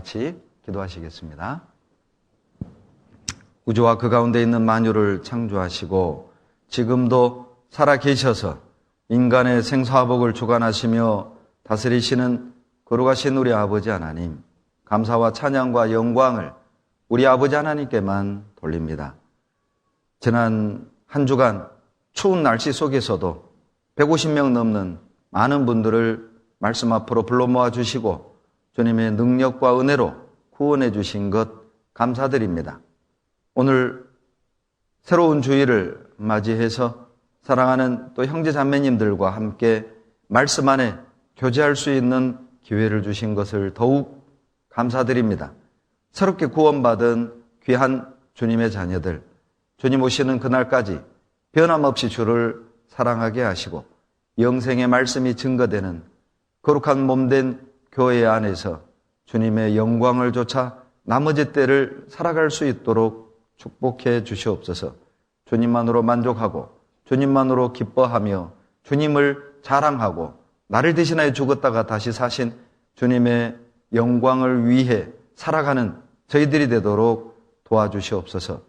같이 기도하시겠습니다. 우주와 그 가운데 있는 만유를 창조하시고 지금도 살아계셔서 인간의 생사화복을 주관하시며 다스리시는 거룩하신 우리 아버지 하나님, 감사와 찬양과 영광을 우리 아버지 하나님께만 돌립니다. 지난 한 주간 추운 날씨 속에서도 150명 넘는 많은 분들을 말씀 앞으로 불러 모아주시고 주님의 능력과 은혜로 구원해 주신 것 감사드립니다. 오늘 새로운 주일을 맞이해서 사랑하는 또 형제 자매님들과 함께 말씀 안에 교제할 수 있는 기회를 주신 것을 더욱 감사드립니다. 새롭게 구원받은 귀한 주님의 자녀들, 주님 오시는 그날까지 변함없이 주를 사랑하게 하시고 영생의 말씀이 증거되는 거룩한 몸된 교회 안에서 주님의 영광을 좇아 나머지 때를 살아갈 수 있도록 축복해 주시옵소서. 주님만으로 만족하고 주님만으로 기뻐하며 주님을 자랑하고 나를 대신하여 죽었다가 다시 사신 주님의 영광을 위해 살아가는 저희들이 되도록 도와주시옵소서.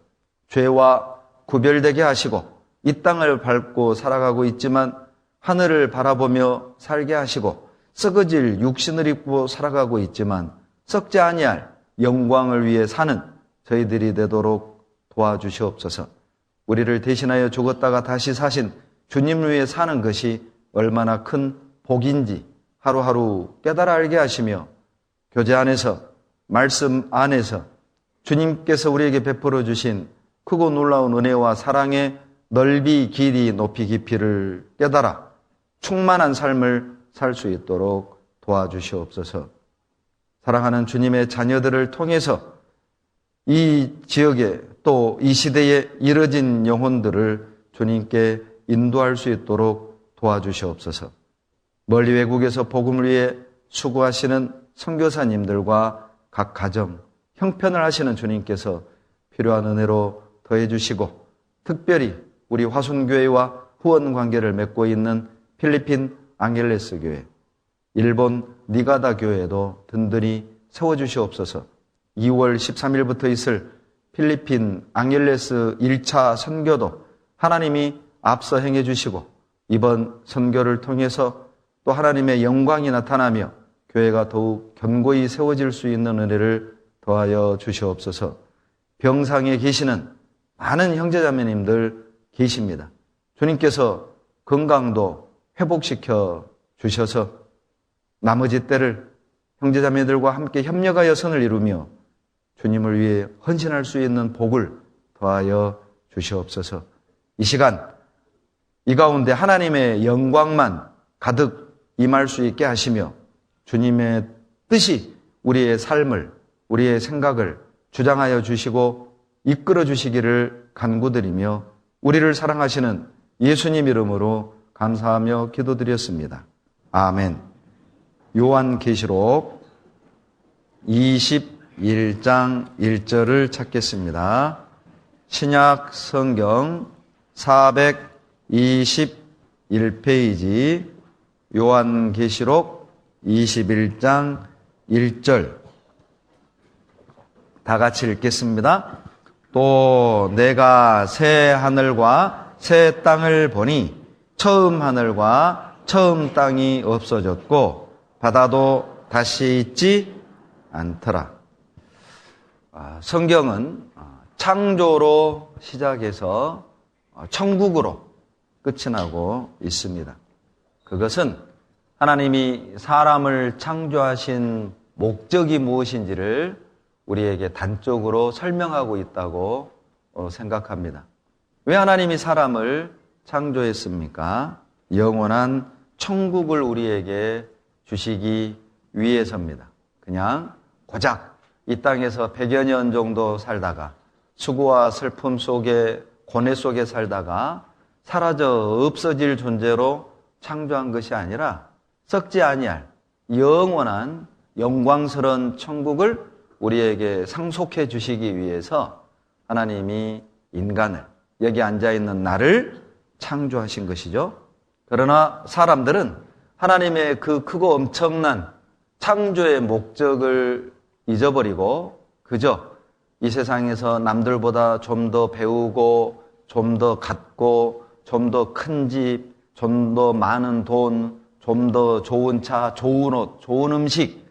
죄와 구별되게 하시고 이 땅을 밟고 살아가고 있지만 하늘을 바라보며 살게 하시고 썩어질 육신을 입고 살아가고 있지만 썩지 아니할 영광을 위해 사는 저희들이 되도록 도와주시옵소서. 우리를 대신하여 죽었다가 다시 사신 주님을 위해 사는 것이 얼마나 큰 복인지 하루하루 깨달아 알게 하시며 교제 안에서 말씀 안에서 주님께서 우리에게 베풀어 주신 크고 놀라운 은혜와 사랑의 넓이, 길이, 높이, 깊이를 깨달아 충만한 삶을 살 수 있도록 도와주시옵소서. 사랑하는 주님의 자녀들을 통해서 이 지역에 또 이 시대에 이뤄진 영혼들을 주님께 인도할 수 있도록 도와주시옵소서. 멀리 외국에서 복음을 위해 수고하시는 선교사님들과 각 가정, 형편을 하시는 주님께서 필요한 은혜로 더해 주시고 특별히 우리 화순교회와 후원 관계를 맺고 있는 필리핀 앙겔레스 교회, 일본 니가다 교회도 든든히 세워주시옵소서. 2월 13일부터 있을 필리핀 앙겔레스 1차 선교도 하나님이 앞서 행해 주시고 이번 선교를 통해서 또 하나님의 영광이 나타나며 교회가 더욱 견고히 세워질 수 있는 은혜를 더하여 주시옵소서. 병상에 계시는 많은 형제자매님들 계십니다. 주님께서 건강도 회복시켜 주셔서 나머지 때를 형제자매들과 함께 협력하여 선을 이루며 주님을 위해 헌신할 수 있는 복을 더하여 주시옵소서. 이 시간 이 가운데 하나님의 영광만 가득 임할 수 있게 하시며 주님의 뜻이 우리의 삶을, 우리의 생각을 주장하여 주시고 이끌어 주시기를 간구드리며 우리를 사랑하시는 예수님 이름으로 감사하며 기도드렸습니다. 아멘. 요한계시록 21장 1절을 찾겠습니다. 신약 성경 421페이지 요한계시록 21장 1절 다 같이 읽겠습니다. 또 내가 새 하늘과 새 땅을 보니 처음 하늘과 처음 땅이 없어졌고 바다도 다시 있지 않더라. 성경은 창조로 시작해서 천국으로 끝이 나고 있습니다. 그것은 하나님이 사람을 창조하신 목적이 무엇인지를 우리에게 단적으로 설명하고 있다고 생각합니다. 왜 하나님이 사람을 창조했습니까? 영원한 천국을 우리에게 주시기 위해서입니다. 그냥 고작 이 땅에서 100여 년 정도 살다가 수고와 슬픔 속에 고뇌 속에 살다가 사라져 없어질 존재로 창조한 것이 아니라 썩지 아니할 영원한 영광스러운 천국을 우리에게 상속해 주시기 위해서 하나님이 인간을, 여기 앉아있는 나를 창조하신 것이죠. 그러나 사람들은 하나님의 그 크고 엄청난 창조의 목적을 잊어버리고 그저 이 세상에서 남들보다 좀 더 배우고 좀 더 갖고 좀 더 큰 집, 좀 더 많은 돈, 좀 더 좋은 차, 좋은 옷, 좋은 음식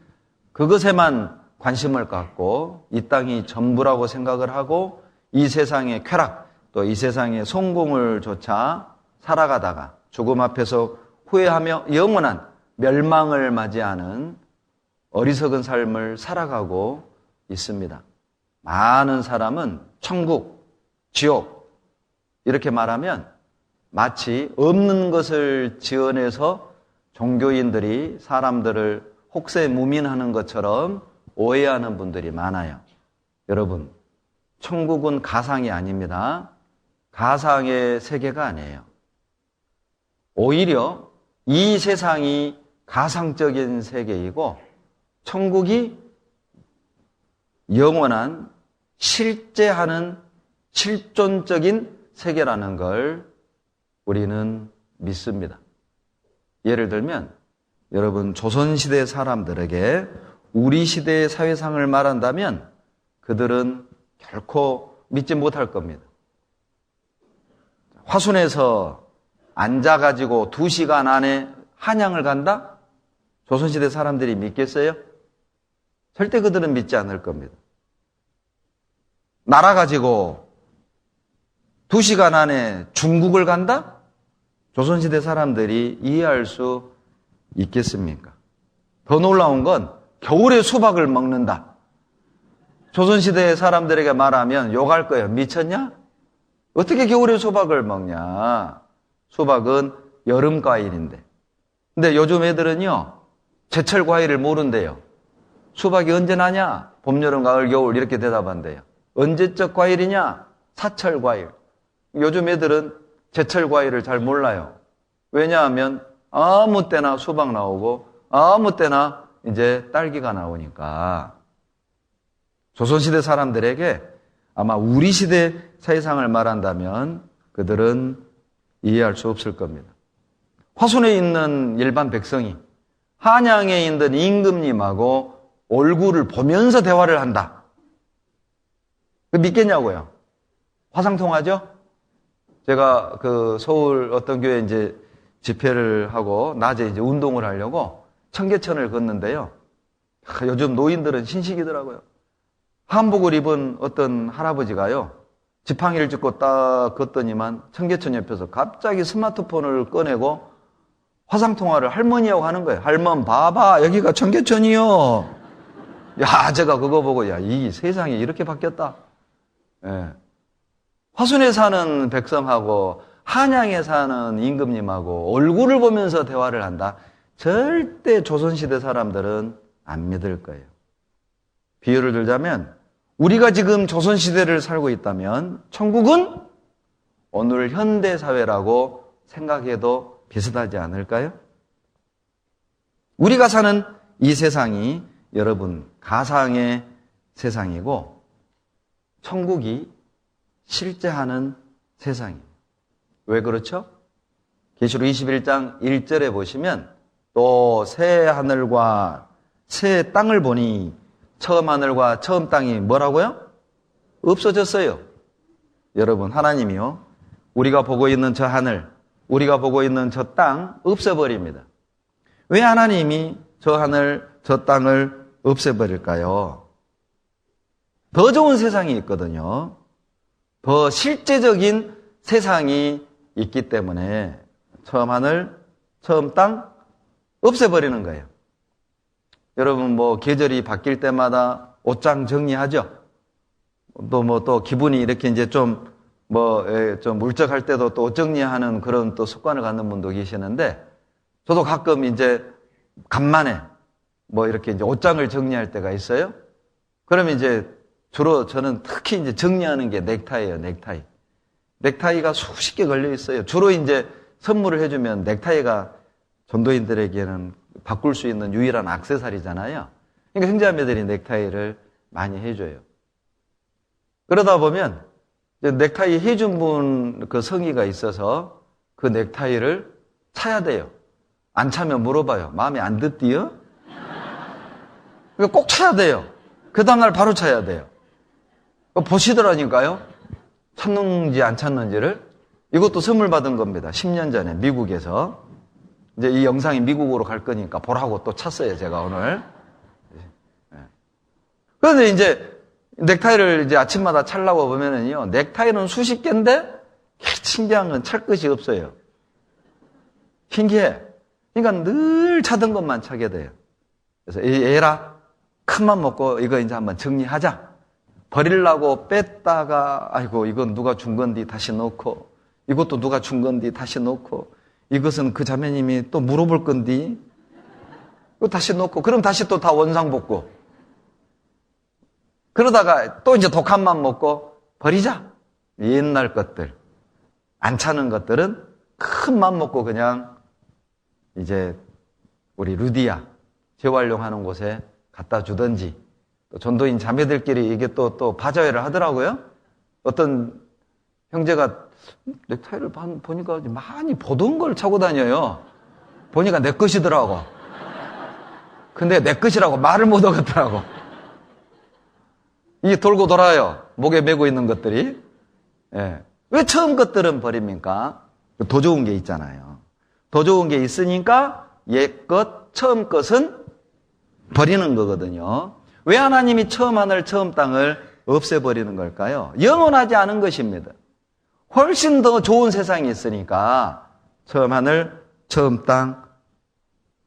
그것에만 관심을 갖고 이 땅이 전부라고 생각을 하고 이 세상의 쾌락 또 이 세상의 성공을 조차 살아가다가 죽음 앞에서 후회하며 영원한 멸망을 맞이하는 어리석은 삶을 살아가고 있습니다. 많은 사람은 천국, 지옥 이렇게 말하면 마치 없는 것을 지어내서 종교인들이 사람들을 혹세무민하는 것처럼 오해하는 분들이 많아요. 여러분, 천국은 가상이 아닙니다. 가상의 세계가 아니에요. 오히려 이 세상이 가상적인 세계이고 천국이 영원한 실제하는 실존적인 세계라는 걸 우리는 믿습니다. 예를 들면 여러분 조선시대 사람들에게 우리 시대의 사회상을 말한다면 그들은 결코 믿지 못할 겁니다. 화순에서 앉아가지고 2시간 안에 한양을 간다? 조선시대 사람들이 믿겠어요? 절대 그들은 믿지 않을 겁니다. 날아가지고 2시간 안에 중국을 간다? 조선시대 사람들이 이해할 수 있겠습니까? 더 놀라운 건 겨울에 수박을 먹는다. 조선시대 사람들에게 말하면 욕할 거예요. 미쳤냐? 어떻게 겨울에 수박을 먹냐? 수박은 여름 과일인데. 근데 요즘 애들은요, 제철 과일을 모른대요. 수박이 언제 나냐? 봄, 여름, 가을, 겨울 이렇게 대답한대요. 언제적 과일이냐? 사철 과일. 요즘 애들은 제철 과일을 잘 몰라요. 왜냐하면 아무 때나 수박 나오고 아무 때나 이제 딸기가 나오니까. 조선시대 사람들에게 아마 우리 시대 사회상을 말한다면 그들은 이해할 수 없을 겁니다. 화순에 있는 일반 백성이 한양에 있는 임금님하고 얼굴을 보면서 대화를 한다. 믿겠냐고요? 화상통화죠? 제가 그 서울 어떤 교회 이제 집회를 하고 낮에 이제 운동을 하려고 청계천을 걷는데요. 요즘 노인들은 신식이더라고요. 한복을 입은 어떤 할아버지가요. 지팡이를 짚고 딱 걷더니만 청계천 옆에서 갑자기 스마트폰을 꺼내고 화상통화를 할머니하고 하는 거예요. 할멈 봐봐 여기가 청계천이요. 야 제가 그거 보고 야 이 세상이 이렇게 바뀌었다. 예. 화순에 사는 백성하고 한양에 사는 임금님하고 얼굴을 보면서 대화를 한다. 절대 조선시대 사람들은 안 믿을 거예요. 비유를 들자면 우리가 지금 조선시대를 살고 있다면 천국은 오늘 현대사회라고 생각해도 비슷하지 않을까요? 우리가 사는 이 세상이 여러분 가상의 세상이고 천국이 실제하는 세상이에요. 왜 그렇죠? 계시록 21장 1절에 보시면 또 새 하늘과 새 땅을 보니 처음 하늘과 처음 땅이 뭐라고요? 없어졌어요. 여러분 하나님이요 우리가 보고 있는 저 하늘 우리가 보고 있는 저 땅 없애버립니다. 왜 하나님이 저 하늘 저 땅을 없애버릴까요? 더 좋은 세상이 있거든요. 더 실제적인 세상이 있기 때문에 처음 하늘 처음 땅 없애버리는 거예요. 여러분 뭐 계절이 바뀔 때마다 옷장 정리하죠. 또 기분이 이렇게 이제 좀 울적할 때도 또 옷 정리하는 그런 또 습관을 갖는 분도 계시는데 저도 가끔 이제 간만에 이렇게 이제 옷장을 정리할 때가 있어요. 그러면 이제 주로 저는 특히 이제 정리하는 게 넥타이예요, 넥타이. 넥타이가 수십 개 걸려 있어요. 주로 이제 선물을 해주면 넥타이가 전도인들에게는 바꿀 수 있는 유일한 액세서리잖아요. 그러니까 형제자매들이 넥타이를 많이 해줘요. 그러다 보면 넥타이 해준 분 그 성의가 있어서 그 넥타이를 차야 돼요. 안 차면 물어봐요. 마음에 안 듣디요? 그러니까 꼭 차야 돼요. 그 다음날 바로 쳐야 돼요. 보시더라니까요. 찾는지 안 찾는지를. 이것도 선물 받은 겁니다. 10년 전에 미국에서. 이제 이 영상이 미국으로 갈 거니까 보라고 또 찼어요, 제가 오늘. 그런데 이제 넥타이를 이제 아침마다 차려고 보면은요, 넥타이는 수십 개인데, 신기한 건 찰 것이 없어요. 신기해. 그러니까 늘 차던 것만 차게 돼요. 그래서 얘라, 큰맘 먹고 이거 이제 한번 정리하자. 버리려고 뺐다가, 아이고, 이건 누가 준 건디 다시 넣고, 이것도 누가 준 건디 다시 넣고, 이것은 그 자매님이 또 물어볼 건디, 이거 다시 넣고, 그럼 다시 또 다 원상복구. 그러다가 또 이제 독한 맘 먹고, 버리자. 옛날 것들. 안 차는 것들은 큰 맘 먹고 그냥 이제 우리 루디아 재활용하는 곳에 갖다 주든지, 또 전도인 자매들끼리 이게 또 바자회를 하더라고요. 어떤 형제가 넥타이를 보니까 많이 보던 걸 차고 다녀요. 보니까 내 것이더라고. 근데 내 것이라고 말을 못 하겠더라고. 이게 돌고 돌아요. 목에 메고 있는 것들이. 예. 왜 처음 것들은 버립니까? 더 좋은 게 있잖아요. 더 좋은 게 있으니까 옛 것, 처음 것은 버리는 거거든요. 왜 하나님이 처음 하늘, 처음 땅을 없애버리는 걸까요? 영원하지 않은 것입니다. 훨씬 더 좋은 세상이 있으니까 처음 하늘, 처음 땅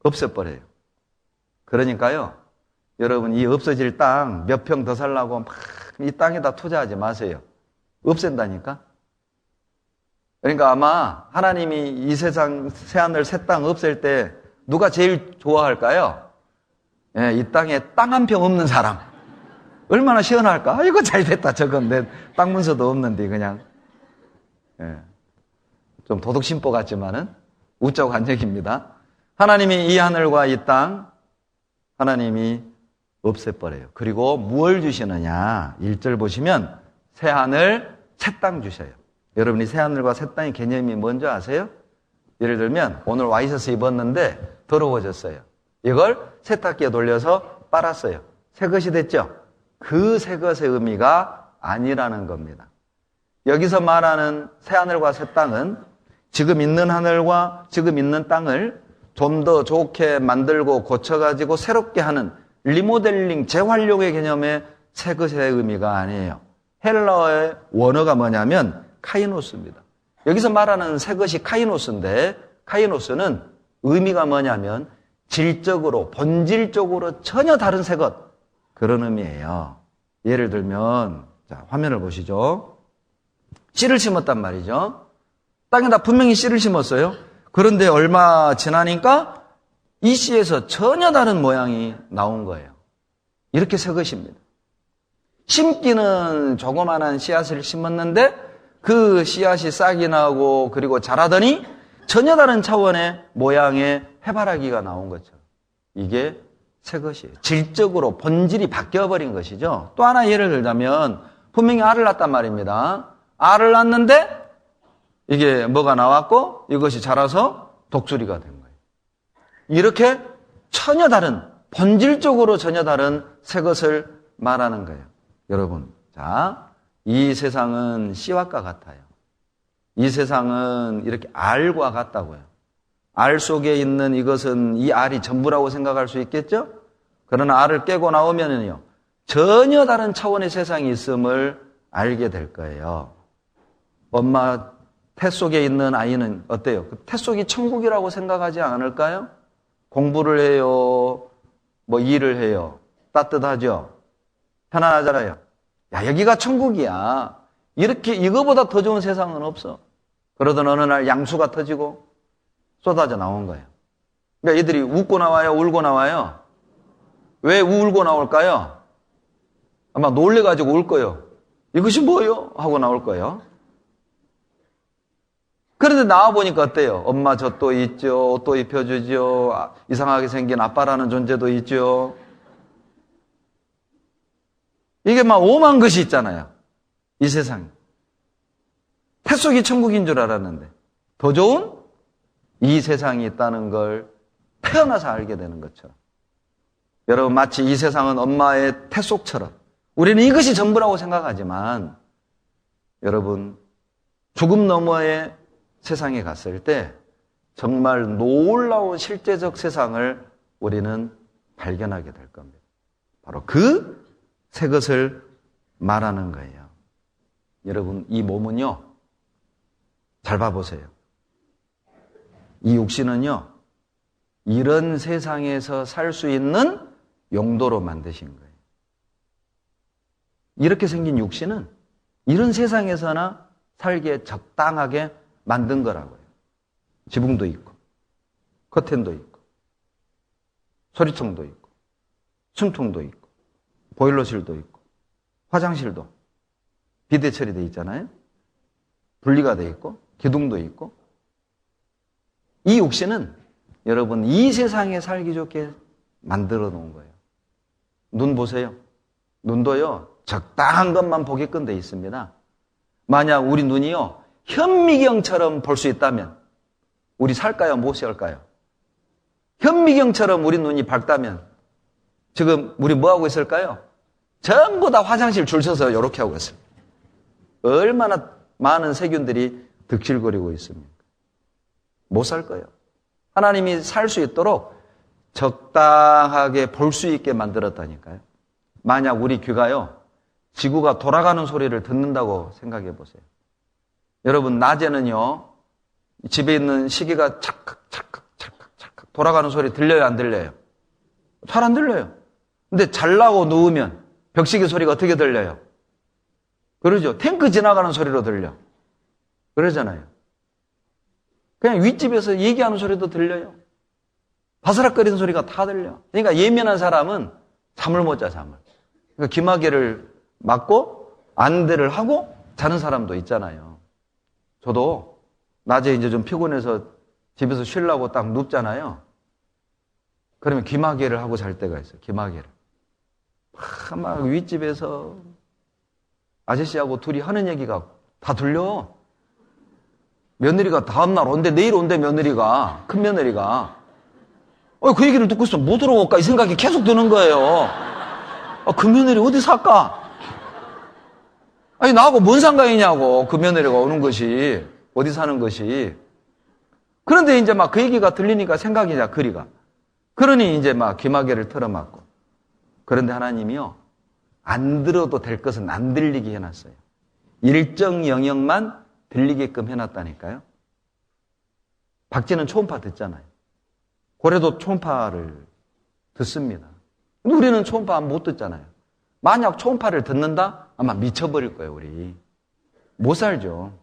없애버려요. 그러니까요, 여러분 이 없어질 땅 몇 평 더 살라고 막 이 땅에다 투자하지 마세요. 없앤다니까. 그러니까 아마 하나님이 이 세상 새하늘 새 땅 없앨 때 누가 제일 좋아할까요? 예, 이 땅에 땅 한 평 없는 사람. 얼마나 시원할까? 아, 이거 잘 됐다. 저건 내 땅 문서도 없는데 그냥. 예, 좀 도덕심보 같지만은 우적 한적입니다. 하나님이 이 하늘과 이 땅 하나님이 없애버려요. 그리고 무엇을 주시느냐? 1절 보시면 새 하늘, 새 땅 주셔요. 여러분이 새 하늘과 새 땅의 개념이 뭔지 아세요? 예를 들면 오늘 와이셔츠 입었는데 더러워졌어요. 이걸 세탁기에 돌려서 빨았어요. 새 것이 됐죠? 그 새 것의 의미가 아니라는 겁니다. 여기서 말하는 새 하늘과 새 땅은 지금 있는 하늘과 지금 있는 땅을 좀 더 좋게 만들고 고쳐가지고 새롭게 하는 리모델링, 재활용의 개념의 새 것의 의미가 아니에요. 헬라어의 원어가 뭐냐면 카이노스입니다. 여기서 말하는 새 것이 카이노스인데, 카이노스는 의미가 뭐냐면 질적으로, 본질적으로 전혀 다른 새 것, 그런 의미예요. 예를 들면, 자, 화면을 보시죠. 씨를 심었단 말이죠. 땅에다 분명히 씨를 심었어요. 그런데 얼마 지나니까 이 씨에서 전혀 다른 모양이 나온 거예요. 이렇게 새 것입니다. 심기는 조그만한 씨앗을 심었는데 그 씨앗이 싹이 나고 그리고 자라더니 전혀 다른 차원의 모양의 해바라기가 나온 것처럼 이게 새 것이에요. 질적으로 본질이 바뀌어버린 것이죠. 또 하나 예를 들자면 분명히 알을 낳았단 말입니다. 알을 낳았는데 이게 뭐가 나왔고 이것이 자라서 독수리가 된 거예요. 이렇게 전혀 다른, 본질적으로 전혀 다른 새 것을 말하는 거예요. 여러분, 자, 이 세상은 씨앗과 같아요. 이 세상은 이렇게 알과 같다고요. 알 속에 있는 이것은 이 알이 전부라고 생각할 수 있겠죠? 그러나 알을 깨고 나오면은요, 전혀 다른 차원의 세상이 있음을 알게 될 거예요. 엄마 태 속에 있는 아이는 어때요? 그 태 속이 천국이라고 생각하지 않을까요? 공부를 해요, 뭐 일을 해요. 따뜻하죠? 편안하잖아요. 야, 여기가 천국이야. 이렇게 이거보다 더 좋은 세상은 없어. 그러던 어느 날 양수가 터지고 쏟아져 나온 거예요. 그러니까 얘들이 웃고 나와요, 울고 나와요? 왜 울고 나올까요? 아마 놀래가지고 울 거예요. 이것이 뭐예요? 하고 나올 거예요. 그런데 나와보니까 어때요? 엄마 저 또 있죠, 옷도 입혀주죠, 이상하게 생긴 아빠라는 존재도 있죠. 이게 막 오만 것이 있잖아요. 이 세상에. 태 속이 천국인 줄 알았는데 더 좋은 이 세상이 있다는 걸 태어나서 알게 되는 것처럼. 여러분, 마치 이 세상은 엄마의 태속처럼 우리는 이것이 전부라고 생각하지만 여러분, 죽음 너머의 세상에 갔을 때 정말 놀라운 실제적 세상을 우리는 발견하게 될 겁니다. 바로 그 새 것을 말하는 거예요. 여러분, 이 몸은요, 잘 봐보세요. 이 육신은요, 이런 세상에서 살 수 있는 용도로 만드신 거예요. 이렇게 생긴 육신은 이런 세상에서나 살기에 적당하게 만든 거라고요. 지붕도 있고, 커튼도 있고, 소리통도 있고, 숨통도 있고, 보일러실도 있고, 화장실도 비대 처리되어 있잖아요. 분리가 되어 있고, 기둥도 있고. 이 육신은 여러분 이 세상에 살기 좋게 만들어 놓은 거예요. 눈 보세요. 눈도요, 적당한 것만 보게끔 되어 있습니다. 만약 우리 눈이요, 현미경처럼 볼 수 있다면 우리 살까요? 못 살까요? 현미경처럼 우리 눈이 밝다면 지금 우리 뭐 하고 있을까요? 전부 다 화장실 줄 서서 이렇게 하고 있어요. 얼마나 많은 세균들이 득실거리고 있습니까? 못 살 거예요. 하나님이 살 수 있도록 적당하게 볼 수 있게 만들었다니까요. 만약 우리 귀가요, 지구가 돌아가는 소리를 듣는다고 생각해 보세요. 여러분, 낮에는요, 집에 있는 시계가 찰칵 돌아가는 소리 들려요, 안 들려요? 잘 안 들려요. 근데 잘라고 누우면 벽시계 소리가 어떻게 들려요? 그러죠. 탱크 지나가는 소리로 들려. 그러잖아요. 그냥 윗집에서 얘기하는 소리도 들려요. 바스락거리는 소리가 다 들려. 그러니까 예민한 사람은 잠을 못 자, 잠을. 그러니까 귀마개를 맞고 안대를 하고 자는 사람도 있잖아요. 저도 낮에 이제 좀 피곤해서 집에서 쉬려고 딱 눕잖아요. 그러면 귀마개를 하고 잘 때가 있어요. 귀마개를. 막 윗집에서 아저씨하고 둘이 하는 얘기가 다 들려. 며느리가 다음날 온대, 내일 온대, 며느리가, 큰 며느리가. 그 얘기를 듣고 있으면 못 들어올까? 이 생각이 계속 드는 거예요. 그 며느리 어디 살까? 아니, 나하고 뭔 상관이냐고, 그 며느리가 오는 것이, 어디 사는 것이. 그런데 이제 막 그 얘기가 들리니까 생각이 자, 거리가. 그러니 이제 막 귀마개를 틀어막고. 그런데 하나님이요, 안 들어도 될 것은 안 들리게 해놨어요. 일정 영역만 들리게끔 해놨다니까요. 박쥐는 초음파 듣잖아요. 고래도 초음파를 듣습니다. 근데 우리는 초음파 못 듣잖아요. 만약 초음파를 듣는다? 아마 미쳐버릴 거예요, 우리. 못 살죠.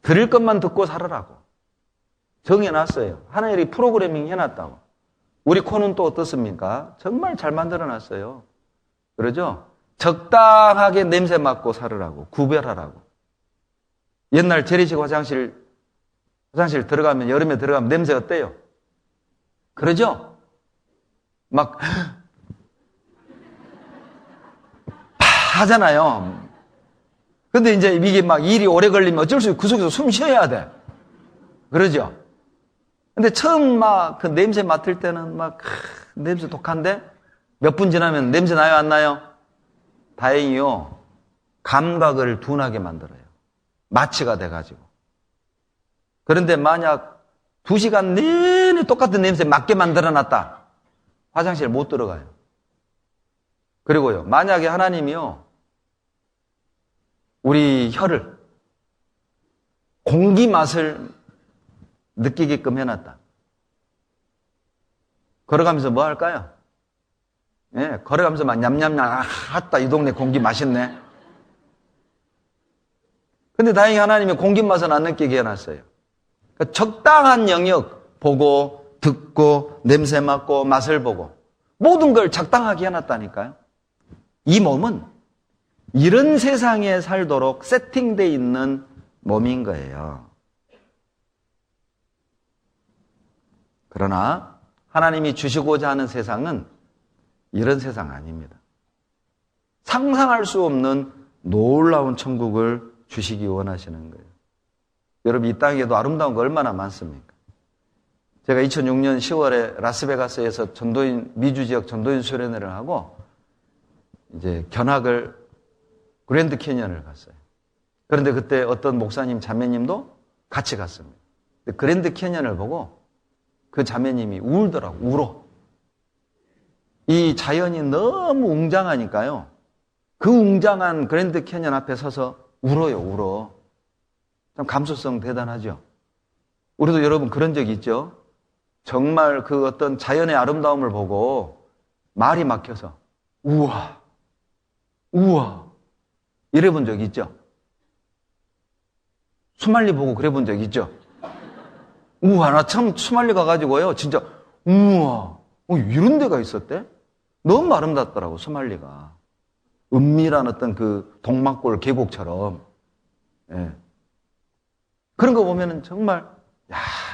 들을 것만 듣고 살으라고. 정해놨어요. 하나님이 프로그래밍 해놨다고. 우리 코는 또 어떻습니까? 정말 잘 만들어놨어요. 그러죠? 적당하게 냄새 맡고 살으라고. 구별하라고. 옛날 재래식 화장실 들어가면, 여름에 들어가면 냄새 어때요? 그러죠? 막 하잖아요. 근데 이제 이게 막 일이 오래 걸리면 어쩔 수 없이 그 속에서 숨 쉬어야 돼. 그러죠? 근데 처음 막 그 냄새 맡을 때는 막 냄새 독한데 몇 분 지나면 냄새 나요, 안 나요? 다행히요, 감각을 둔하게 만들어요. 마취가 돼가지고. 그런데 만약 2시간 내내 똑같은 냄새 맡게 만들어놨다. 화장실 못 들어가요. 그리고요, 만약에 하나님이요, 우리 혀를 공기 맛을 느끼게끔 해놨다. 걸어가면서 뭐 할까요? 예, 걸어가면서 막 냠냠냠, 아따, 이 동네 공기 맛있네. 근데 다행히 하나님이 공기 맛은 안 느끼게 해놨어요. 그러니까 적당한 영역 보고, 듣고, 냄새 맡고, 맛을 보고, 모든 걸 적당하게 해놨다니까요. 이 몸은 이런 세상에 살도록 세팅되어 있는 몸인 거예요. 그러나 하나님이 주시고자 하는 세상은 이런 세상 아닙니다. 상상할 수 없는 놀라운 천국을 주시기 원하시는 거예요. 여러분, 이 땅에도 아름다운 거 얼마나 많습니까? 제가 2006년 10월에 라스베가스에서 미주 지역 전도인 수련회를 하고 이제 견학을 그랜드 캐니언을 갔어요. 그런데 그때 어떤 목사님 자매님도 같이 갔습니다. 그랜드 캐니언을 보고 그 자매님이 울더라고, 울어. 이 자연이 너무 웅장하니까요. 그 웅장한 그랜드 캐니언 앞에 서서 울어요, 울어. 참 감수성 대단하죠. 우리도 여러분 그런 적이 있죠? 정말 그 어떤 자연의 아름다움을 보고 말이 막혀서 우와, 우와 이래 본 적 있죠? 수말리 보고 그래 본 적 있죠? 우와, 나 참 수말리 가가지고요 진짜 우와, 이런 데가 있었대? 너무 아름답더라고 수말리가. 은밀한 어떤 그 동막골 계곡처럼. 예. 그런 거 보면은 정말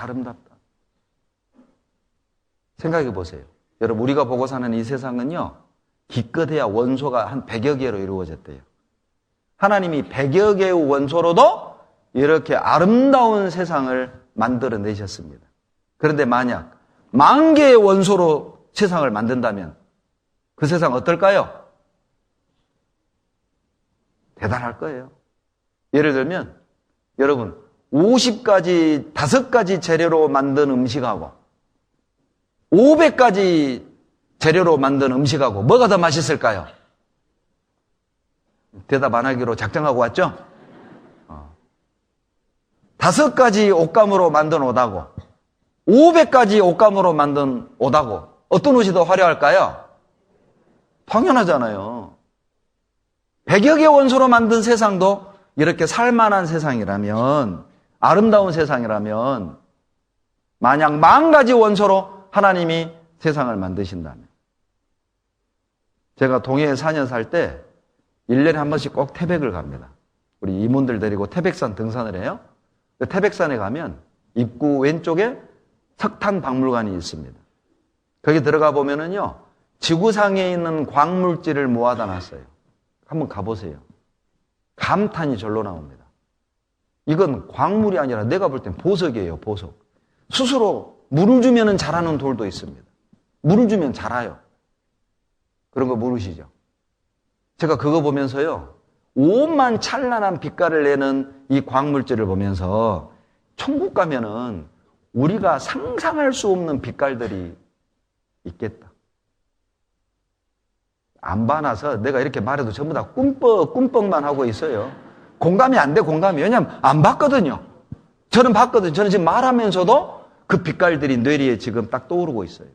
아름답다. 생각해 보세요. 여러분, 우리가 보고 사는 이 세상은요, 기껏해야 원소가 한 100여 개로 이루어졌대요. 하나님이 100여 개의 원소로도 이렇게 아름다운 세상을 만들어내셨습니다. 그런데 만약 10,000개의 원소로 세상을 만든다면 그 세상 어떨까요? 대단할 거예요. 예를 들면 여러분 50가지, 5가지 재료로 만든 음식하고 500가지 재료로 만든 음식하고 뭐가 더 맛있을까요? 대답 안 하기로 작정하고 왔죠? 5가지 옷감으로 만든 옷하고 500가지 옷감으로 만든 옷하고 어떤 옷이 더 화려할까요? 당연하잖아요. 100여 개 원소로 만든 세상도 이렇게 살만한 세상이라면, 아름다운 세상이라면, 만약 10,000가지 원소로 하나님이 세상을 만드신다면, 제가 동해에 4년 살 때 1년에 한 번씩 꼭 태백을 갑니다. 우리 임원들 데리고 태백산 등산을 해요. 태백산에 가면 입구 왼쪽에 석탄 박물관이 있습니다. 거기 들어가 보면은요, 지구상에 있는 광물질을 모아다 놨어요. 한번 가보세요. 감탄이 절로 나옵니다. 이건 광물이 아니라 내가 볼 땐 보석이에요, 보석. 스스로 물을 주면 자라는 돌도 있습니다. 물을 주면 자라요. 그런 거 모르시죠? 제가 그거 보면서요, 온만 찬란한 빛깔을 내는 이 광물질을 보면서 천국 가면은 우리가 상상할 수 없는 빛깔들이 있겠다. 안 봐놔서 내가 이렇게 말해도 전부 다 꿈뻑만 하고 있어요. 공감이 안 돼, 공감이. 왜냐하면 안 봤거든요. 저는 봤거든요. 저는 지금 말하면서도 그 빛깔들이 뇌리에 지금 딱 떠오르고 있어요.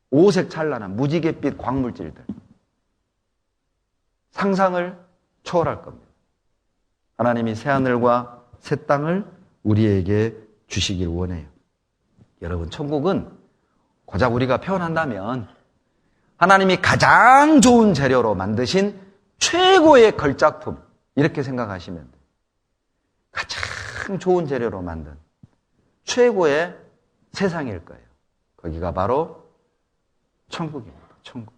오색 찬란한 무지갯빛 광물질들. 상상을 초월할 겁니다. 하나님이 새하늘과 새 땅을 우리에게 주시길 원해요. 여러분, 천국은 고작 우리가 표현한다면 하나님이 가장 좋은 재료로 만드신 최고의 걸작품, 이렇게 생각하시면 돼요. 가장 좋은 재료로 만든 최고의 세상일 거예요. 거기가 바로 천국입니다. 천국.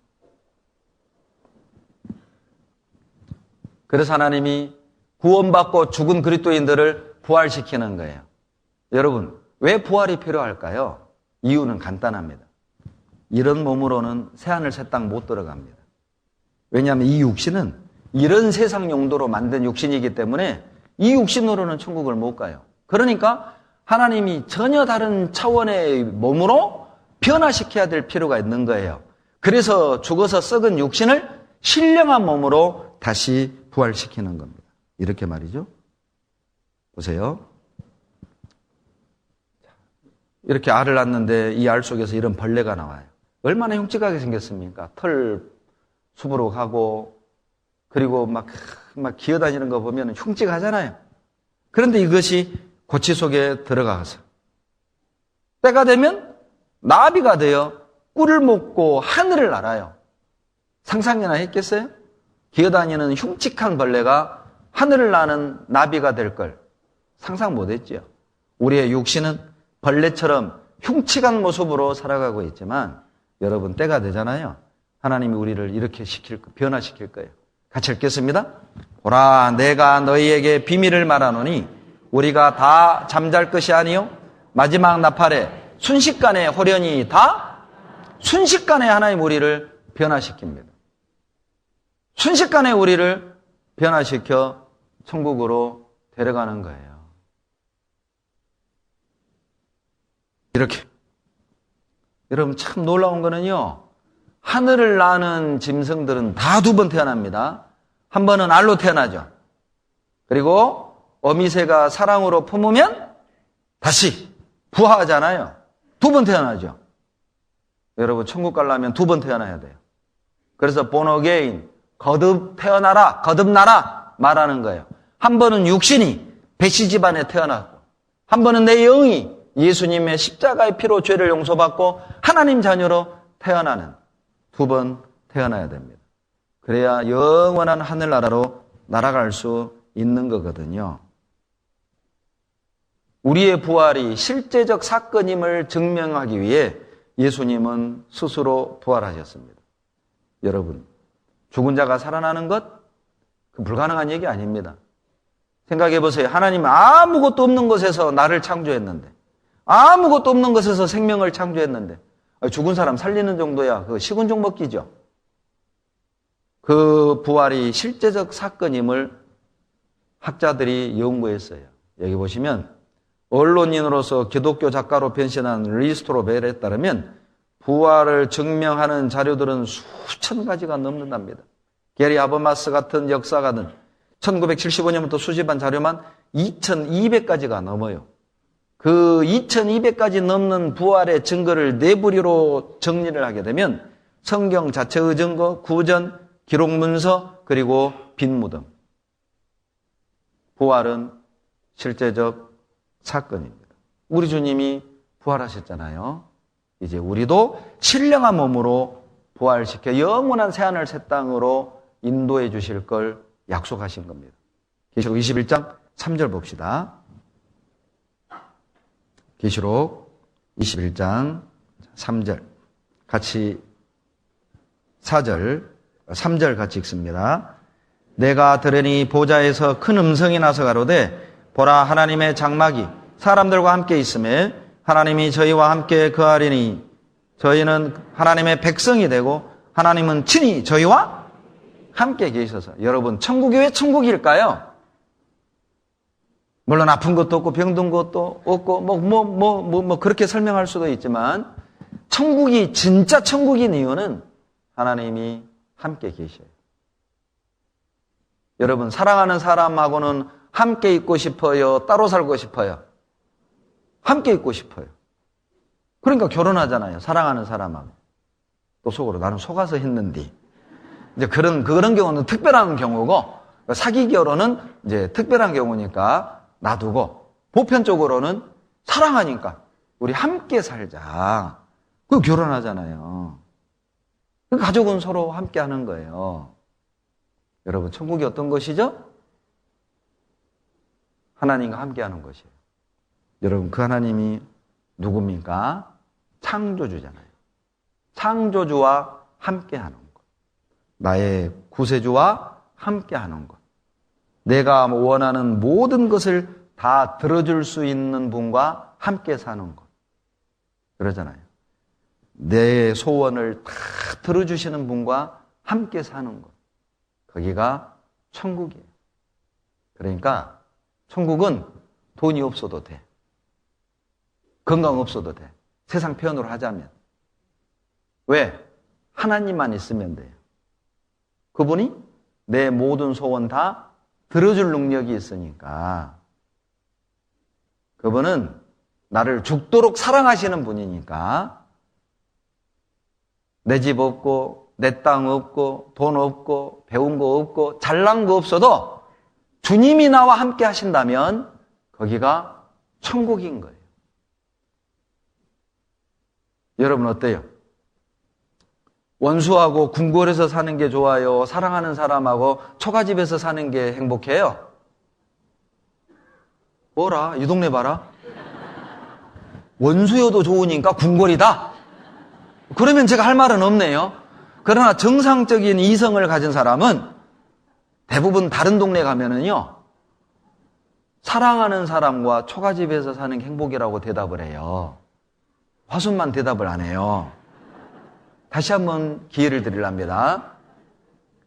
그래서 하나님이 구원받고 죽은 그리스도인들을 부활시키는 거예요. 여러분, 왜 부활이 필요할까요? 이유는 간단합니다. 이런 몸으로는 새하늘 새 땅 못 들어갑니다. 왜냐하면 이 육신은 이런 세상 용도로 만든 육신이기 때문에 이 육신으로는 천국을 못 가요. 그러니까 하나님이 전혀 다른 차원의 몸으로 변화시켜야 될 필요가 있는 거예요. 그래서 죽어서 썩은 육신을 신령한 몸으로 다시 부활시키는 겁니다. 이렇게 말이죠. 보세요. 이렇게 알을 낳는데 이 알 속에서 이런 벌레가 나와요. 얼마나 흉측하게 생겼습니까? 털 수부룩하고 그리고 막 기어다니는 거 보면 흉측하잖아요. 그런데 이것이 고치 속에 들어가서 때가 되면 나비가 되어 꿀을 먹고 하늘을 날아요. 상상이나 했겠어요? 기어다니는 흉측한 벌레가 하늘을 나는 나비가 될 걸 상상 못했지요. 우리의 육신은 벌레처럼 흉측한 모습으로 살아가고 있지만 여러분, 때가 되잖아요. 하나님이 우리를 이렇게 변화시킬 거예요. 같이 읽겠습니다. 보라, 내가 너희에게 비밀을 말하노니 우리가 다 잠잘 것이 아니요 마지막 나팔에 순식간에 호련히 다 순식간에 하나님 우리를 변화시킵니다. 순식간에 우리를 변화시켜 천국으로 데려가는 거예요. 이렇게. 여러분 참 놀라운 거는요. 하늘을 나는 짐승들은 다 두 번 태어납니다. 한 번은 알로 태어나죠. 그리고 어미새가 사랑으로 품으면 다시 부화하잖아요. 두 번 태어나죠. 여러분 천국 가려면 두 번 태어나야 돼요. 그래서 born again, 거듭 태어나라, 거듭나라 말하는 거예요. 한 번은 육신이 배씨 집안에 태어났고, 한 번은 내 영이 예수님의 십자가의 피로 죄를 용서받고 하나님 자녀로 태어나는 두 번 태어나야 됩니다. 그래야 영원한 하늘나라로 날아갈 수 있는 거거든요. 우리의 부활이 실제적 사건임을 증명하기 위해 예수님은 스스로 부활하셨습니다. 여러분, 죽은 자가 살아나는 것? 그 불가능한 얘기 아닙니다. 생각해 보세요. 하나님은 아무것도 없는 곳에서 나를 창조했는데, 아무것도 없는 곳에서 생명을 창조했는데, 죽은 사람 살리는 정도야 그 식은 죽 먹기죠. 그 부활이 실제적 사건임을 학자들이 연구했어요. 여기 보시면 언론인으로서 기독교 작가로 변신한 리스토로 벨에 따르면 부활을 증명하는 자료들은 수천 가지가 넘는답니다. 게리 하버마스 같은 역사가는 1975년부터 수집한 자료만 2200가지가 넘어요. 그 2200가지 넘는 부활의 증거를 네 부류로 정리를 하게 되면 성경 자체의 증거, 구전, 기록 문서, 그리고 빈 무덤. 부활은 실제적 사건입니다. 우리 주님이 부활하셨잖아요. 이제 우리도 신령한 몸으로 부활시켜 영원한 새하늘 새 땅으로 인도해 주실 걸 약속하신 겁니다. 계시록 21장 3절 봅시다. 계시록 21장 3절 같이 4절 3절 같이 읽습니다. 내가 들으니 보좌에서 큰 음성이 나서 가로되 보라 하나님의 장막이 사람들과 함께 있음에 하나님이 저희와 함께 거하리니 저희는 하나님의 백성이 되고 하나님은 친히 저희와 함께 계셔서. 여러분 천국이 왜 천국일까요? 물론 아픈 것도 없고 병든 것도 없고 그렇게 설명할 수도 있지만 천국이 진짜 천국인 이유는 하나님이 함께 계셔요. 여러분 사랑하는 사람하고는 함께 있고 싶어요? 따로 살고 싶어요? 함께 있고 싶어요. 그러니까 결혼하잖아요. 사랑하는 사람하고. 또 속으로 나는 속아서 했는데. 이제 그런 경우는 특별한 경우고, 사기 결혼은 이제 특별한 경우니까 놔두고, 보편적으로는 사랑하니까 우리 함께 살자. 그 결혼하잖아요. 그 가족은 서로 함께 하는 거예요. 여러분, 천국이 어떤 것이죠? 하나님과 함께 하는 것이에요. 여러분, 그 하나님이 누굽니까? 창조주잖아요. 창조주와 함께 하는 것. 나의 구세주와 함께 하는 것. 내가 원하는 모든 것을 다 들어줄 수 있는 분과 함께 사는 것. 그러잖아요. 내 소원을 다 들어주시는 분과 함께 사는 것. 거기가 천국이에요. 그러니까 천국은 돈이 없어도 돼. 건강 없어도 돼. 세상 표현으로 하자면. 왜? 하나님만 있으면 돼요. 그분이 내 모든 소원 다 들어줄 능력이 있으니까. 그분은 나를 죽도록 사랑하시는 분이니까. 내 집 없고 내 땅 없고 돈 없고 배운 거 없고 잘난 거 없어도 주님이 나와 함께 하신다면 거기가 천국인 거예요. 여러분 어때요? 원수하고 궁궐에서 사는 게 좋아요? 사랑하는 사람하고 처가집에서 사는 게 행복해요? 뭐라? 이 동네 봐라. 원수여도 좋으니까 궁궐이다? 그러면 제가 할 말은 없네요. 그러나 정상적인 이성을 가진 사람은 대부분 다른 동네 가면은요, 사랑하는 사람과 처가집에서 사는 게 행복이라고 대답을 해요. 화순만 대답을 안 해요. 다시 한번 기회를 드리랍니다.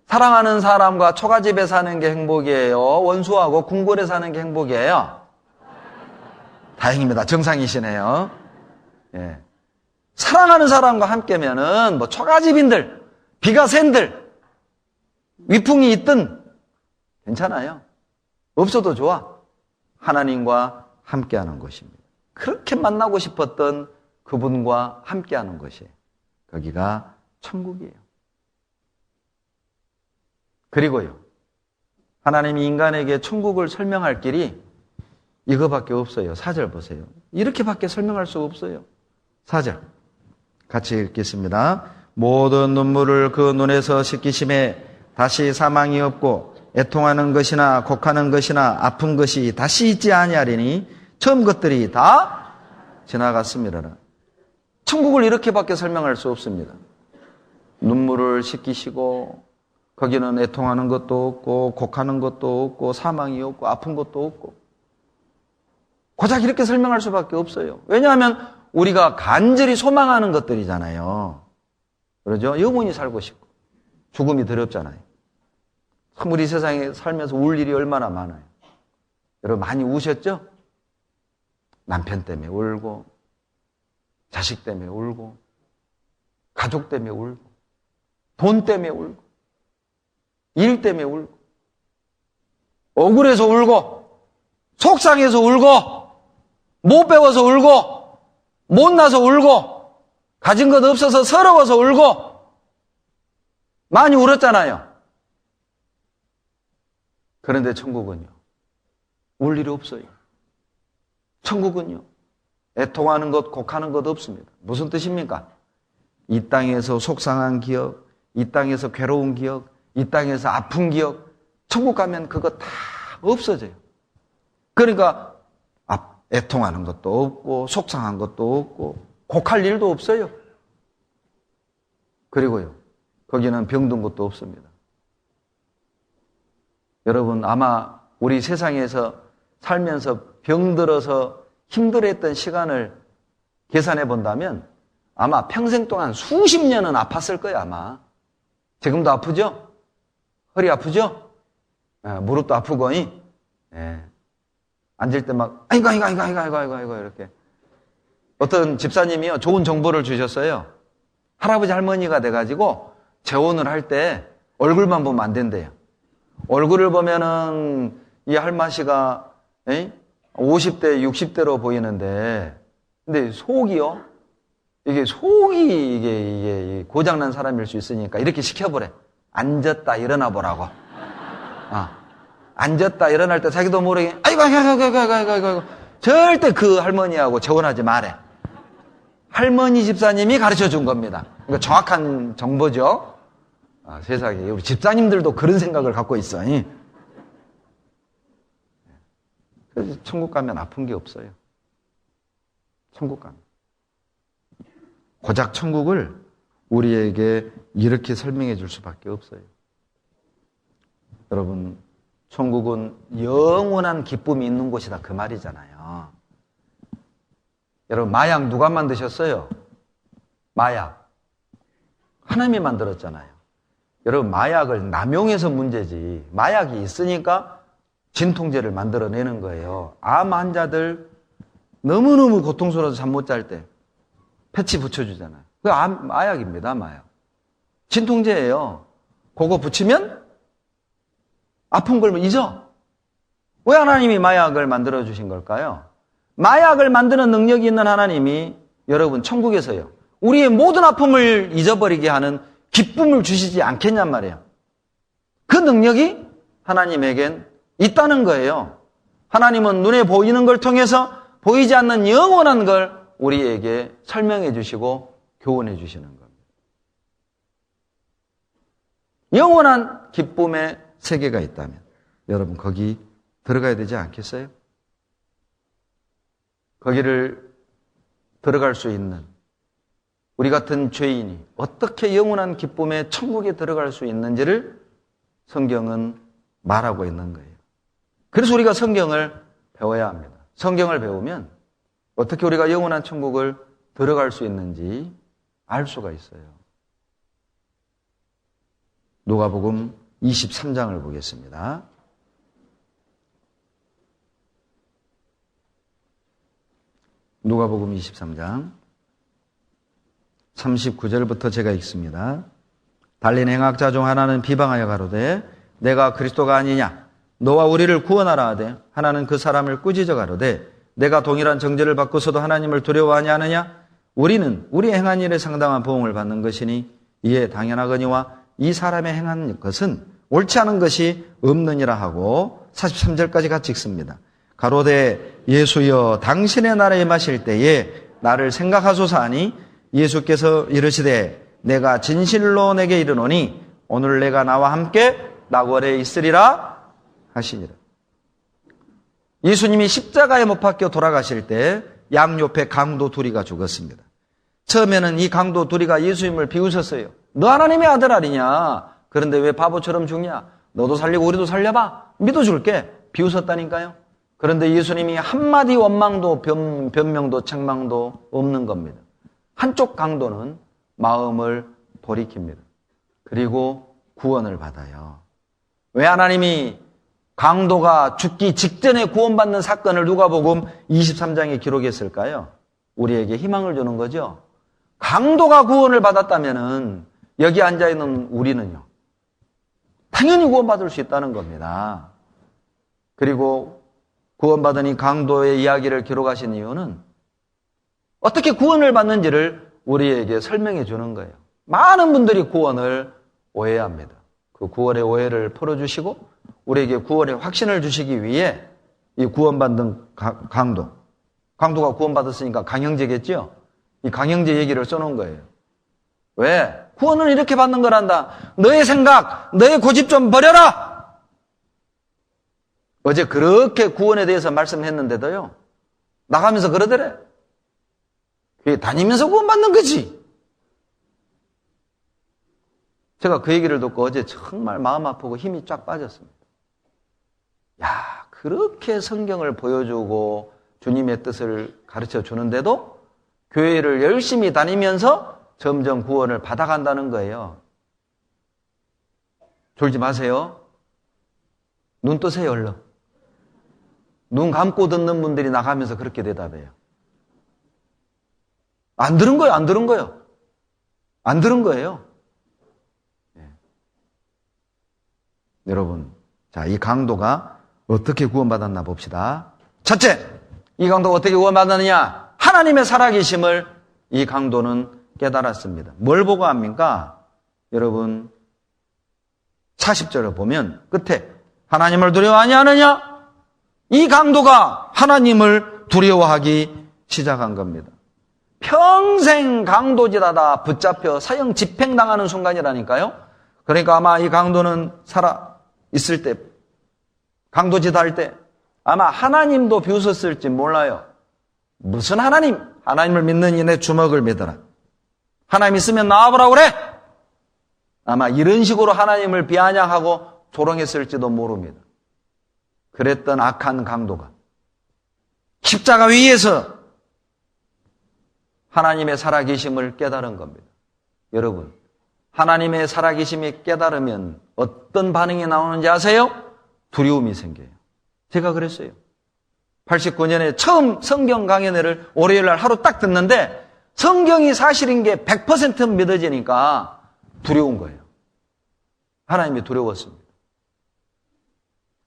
사랑하는 사람과 초가집에 사는 게 행복이에요? 원수하고 궁궐에 사는 게 행복이에요? 다행입니다. 정상이시네요. 예. 사랑하는 사람과 함께면은 뭐 초가집인들, 비가 샌들, 위풍이 있든 괜찮아요. 없어도 좋아. 하나님과 함께하는 것입니다. 그렇게 만나고 싶었던 그분과 함께하는 것이 거기가 천국이에요. 그리고요, 하나님이 인간에게 천국을 설명할 길이 이거밖에 없어요. 4절 보세요. 이렇게밖에 설명할 수 없어요. 4절 같이 읽겠습니다. 모든 눈물을 그 눈에서 씻기심에 다시 사망이 없고 애통하는 것이나 곡하는 것이나 아픈 것이 다시 있지 아니하리니 처음 것들이 다 지나갔습니다. 천국을 이렇게밖에 설명할 수 없습니다. 눈물을 씻기시고 거기는 애통하는 것도 없고 곡하는 것도 없고 사망이 없고 아픈 것도 없고 고작 이렇게 설명할 수밖에 없어요. 왜냐하면 우리가 간절히 소망하는 것들이잖아요. 그러죠? 영원히 살고 싶고 죽음이 두렵잖아요. 참 우리 세상에 살면서 울 일이 얼마나 많아요. 여러분 많이 우셨죠? 남편 때문에 울고 자식 때문에 울고 가족 때문에 울고 돈 때문에 울고 일 때문에 울고 억울해서 울고 속상해서 울고 못 배워서 울고 못나서 울고 가진 것 없어서 서러워서 울고 많이 울었잖아요. 그런데 천국은요, 울 일이 없어요. 천국은요, 애통하는 것, 곡하는 것 없습니다. 무슨 뜻입니까? 이 땅에서 속상한 기억, 이 땅에서 괴로운 기억, 이 땅에서 아픈 기억, 천국 가면 그거 다 없어져요. 그러니까 애통하는 것도 없고 속상한 것도 없고 곡할 일도 없어요. 그리고요, 거기는 병든 것도 없습니다. 여러분 아마 우리 세상에서 살면서 병들어서 힘들어했던 시간을 계산해 본다면 아마 평생 동안 수십 년은 아팠을 거예요. 아마 지금도 아프죠? 허리 아프죠? 무릎도 아프고 앉을 때 막 아이고 이렇게. 어떤 집사님이요 좋은 정보를 주셨어요. 할아버지 할머니가 돼가지고 재혼을 할 때 얼굴만 보면 안 된대요. 얼굴을 보면은 이 할마씨가 50대 60대로 보이는데 근데 속이요, 이게 속이 이게 고장난 사람일 수 있으니까 이렇게 시켜보래. 앉았다 일어나 보라고. 앉았다 일어날 때 자기도 모르게 아이고 절대 그 할머니하고 재혼하지 말래. 할머니 집사님이 가르쳐 준 겁니다. 그러니까 정확한 정보죠. 세상에 우리 집사님들도 그런 생각을 갖고 있어. 그래서 천국 가면 아픈 게 없어요. 천국 가면. 고작 천국을 우리에게 이렇게 설명해 줄 수밖에 없어요. 여러분, 천국은 영원한 기쁨이 있는 곳이다 그 말이잖아요. 여러분, 마약 누가 만드셨어요? 마약. 하나님이 만들었잖아요. 여러분, 마약을 남용해서 문제지. 마약이 있으니까 진통제를 만들어내는 거예요. 암 환자들 너무너무 고통스러워서 잠 못 잘 때 패치 붙여주잖아요. 그게 마약입니다, 마약. 진통제예요. 그거 붙이면 아픈 걸 잊어. 왜 하나님이 마약을 만들어주신 걸까요? 마약을 만드는 능력이 있는 하나님이 여러분 천국에서요, 우리의 모든 아픔을 잊어버리게 하는 기쁨을 주시지 않겠냔 말이에요. 그 능력이 하나님에겐 있다는 거예요. 하나님은 눈에 보이는 걸 통해서 보이지 않는 영원한 걸 우리에게 설명해 주시고 교훈해 주시는 겁니다. 영원한 기쁨의 세계가 있다면 여러분 거기 들어가야 되지 않겠어요? 거기를 들어갈 수 있는 우리 같은 죄인이 어떻게 영원한 기쁨의 천국에 들어갈 수 있는지를 성경은 말하고 있는 거예요. 그래서 우리가 성경을 배워야 합니다. 성경을 배우면 어떻게 우리가 영원한 천국을 들어갈 수 있는지 알 수가 있어요. 누가복음 23장을 보겠습니다. 누가복음 23장 39절부터 제가 읽습니다. 달린 행악자 중 하나는 비방하여 가로되 내가 그리스도가 아니냐 너와 우리를 구원하라 하되 하나는 그 사람을 꾸짖어 가로되 내가 동일한 정죄를 받고서도 하나님을 두려워하지 않느냐 우리는 우리 행한 일에 상당한 보응을 받는 것이니 이에 당연하거니와 이 사람의 행한 것은 옳지 않은 것이 없느니라 하고 43절까지 같이 읽습니다. 가로되 예수여 당신의 나라에 임하실 때에 나를 생각하소서 하니 예수께서 이르시되 내가 진실로 내게 이르노니 오늘 내가 나와 함께 낙원에 있으리라 하시니라. 예수님이 십자가에 못 박혀 돌아가실 때 양옆에 강도 둘이가 죽었습니다. 처음에는 이 강도 둘이가 예수님을 비웃었어요. 너 하나님의 아들 아니냐? 그런데 왜 바보처럼 죽냐? 너도 살리고 우리도 살려봐. 믿어줄게. 비웃었다니까요. 그런데 예수님이 한마디 원망도 변명도 책망도 없는 겁니다. 한쪽 강도는 마음을 돌이킵니다. 그리고 구원을 받아요. 왜 하나님이 강도가 죽기 직전에 구원받는 사건을 누가복음 23장에 기록했을까요? 우리에게 희망을 주는 거죠. 강도가 구원을 받았다면은 여기 앉아있는 우리는요, 당연히 구원받을 수 있다는 겁니다. 그리고 구원받은 이 강도의 이야기를 기록하신 이유는 어떻게 구원을 받는지를 우리에게 설명해 주는 거예요. 많은 분들이 구원을 오해합니다. 그 구원의 오해를 풀어주시고 우리에게 구원의 확신을 주시기 위해 이 구원받는 강도가 구원받았으니까 강형제겠죠? 이 강형제 얘기를 써놓은 거예요. 왜? 구원을 이렇게 받는 거란다. 너의 생각, 너의 고집 좀 버려라! 어제 그렇게 구원에 대해서 말씀했는데도요, 나가면서 그러더래. 그게 다니면서 구원받는 거지. 제가 그 얘기를 듣고 어제 정말 마음 아프고 힘이 쫙 빠졌습니다. 야, 그렇게 성경을 보여주고 주님의 뜻을 가르쳐 주는데도 교회를 열심히 다니면서 점점 구원을 받아간다는 거예요. 졸지 마세요. 눈 뜨세요, 얼른. 눈 감고 듣는 분들이 나가면서 그렇게 대답해요. 안 들은 거예요, 안 들은 거예요. 안 들은 거예요. 네. 여러분, 자, 이 강도가 어떻게 구원받았나 봅시다. 첫째, 이 강도가 어떻게 구원받았느냐? 하나님의 살아계심을 이 강도는 깨달았습니다. 뭘 보고 합니까? 여러분, 40절을 보면 끝에 하나님을 두려워하지 않느냐? 이 강도가 하나님을 두려워하기 시작한 겁니다. 평생 강도짓하다 붙잡혀 사형 집행당하는 순간이라니까요. 그러니까 아마 이 강도는 살아 있을 때, 강도짓 할 때 아마 하나님도 비웃었을지 몰라요. 무슨 하나님? 하나님을 믿는 이내 주먹을 믿어라. 하나님 있으면 나와보라고 그래! 아마 이런 식으로 하나님을 비아냥하고 조롱했을지도 모릅니다. 그랬던 악한 강도가 십자가 위에서 하나님의 살아계심을 깨달은 겁니다. 여러분, 하나님의 살아계심이 깨달으면 어떤 반응이 나오는지 아세요? 두려움이 생겨요. 제가 그랬어요. 89년에 처음 성경 강연회를 월요일 날 하루 딱 듣는데 성경이 사실인 게 100% 믿어지니까 두려운 거예요. 하나님이 두려웠습니다.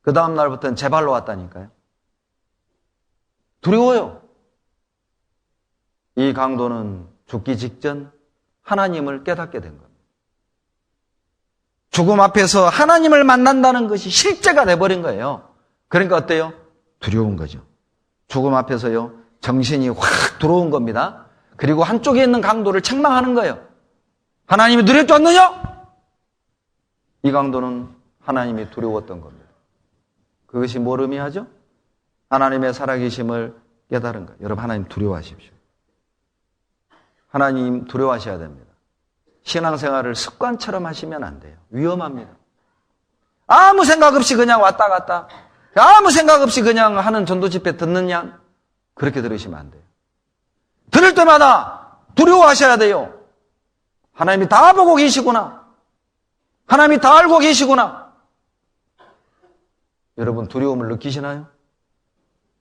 그 다음 날부터는 제 발로 왔다니까요. 두려워요. 이 강도는 죽기 직전 하나님을 깨닫게 된 겁니다. 죽음 앞에서 하나님을 만난다는 것이 실제가 돼버린 거예요. 그러니까 어때요? 두려운 거죠. 죽음 앞에서요, 정신이 확 들어온 겁니다. 그리고 한쪽에 있는 강도를 책망하는 거예요. 하나님이 두렵졌느냐? 이 강도는 하나님이 두려웠던 겁니다. 그것이 뭘 의미하죠? 하나님의 살아계심을 깨달은 거예요. 여러분, 하나님 두려워하십시오. 하나님 두려워하셔야 됩니다. 신앙생활을 습관처럼 하시면 안 돼요. 위험합니다. 아무 생각 없이 그냥 왔다 갔다, 아무 생각 없이 그냥 하는 전도 집회 듣는 양, 그렇게 들으시면 안 돼요. 들을 때마다 두려워하셔야 돼요. 하나님이 다 보고 계시구나. 하나님이 다 알고 계시구나. 여러분 두려움을 느끼시나요?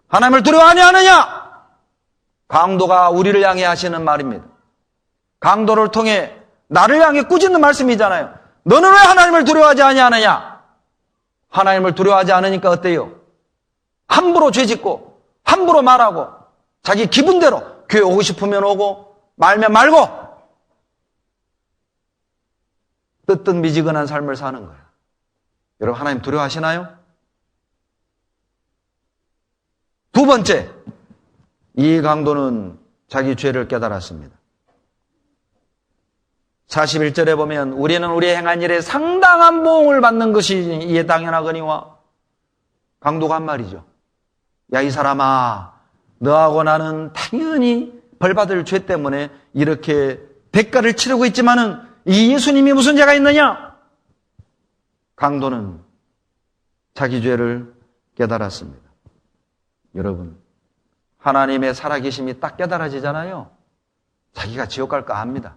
하나님을 두려워 아니하느냐? 강도가 우리를 향해 하시는 말입니다. 강도를 통해 나를 향해 꾸짖는 말씀이잖아요. 너는 왜 하나님을 두려워하지 아니하느냐? 하나님을 두려워하지 않으니까 어때요? 함부로 죄짓고 함부로 말하고 자기 기분대로 교회 오고 싶으면 오고 말면 말고 뜨뜻미지근한 삶을 사는 거야. 여러분 하나님 두려워하시나요? 두 번째, 이 강도는 자기 죄를 깨달았습니다. 41절에 보면 우리는 우리의 행한 일에 상당한 보응을 받는 것이 이에 당연하거니와 강도가 한 말이죠. 야, 이 사람아, 너하고 나는 당연히 벌받을 죄 때문에 이렇게 대가를 치르고 있지만은 이 예수님이 무슨 죄가 있느냐? 강도는 자기 죄를 깨달았습니다. 여러분, 하나님의 살아계심이 딱 깨달아지잖아요. 자기가 지옥 갈 거 압니다.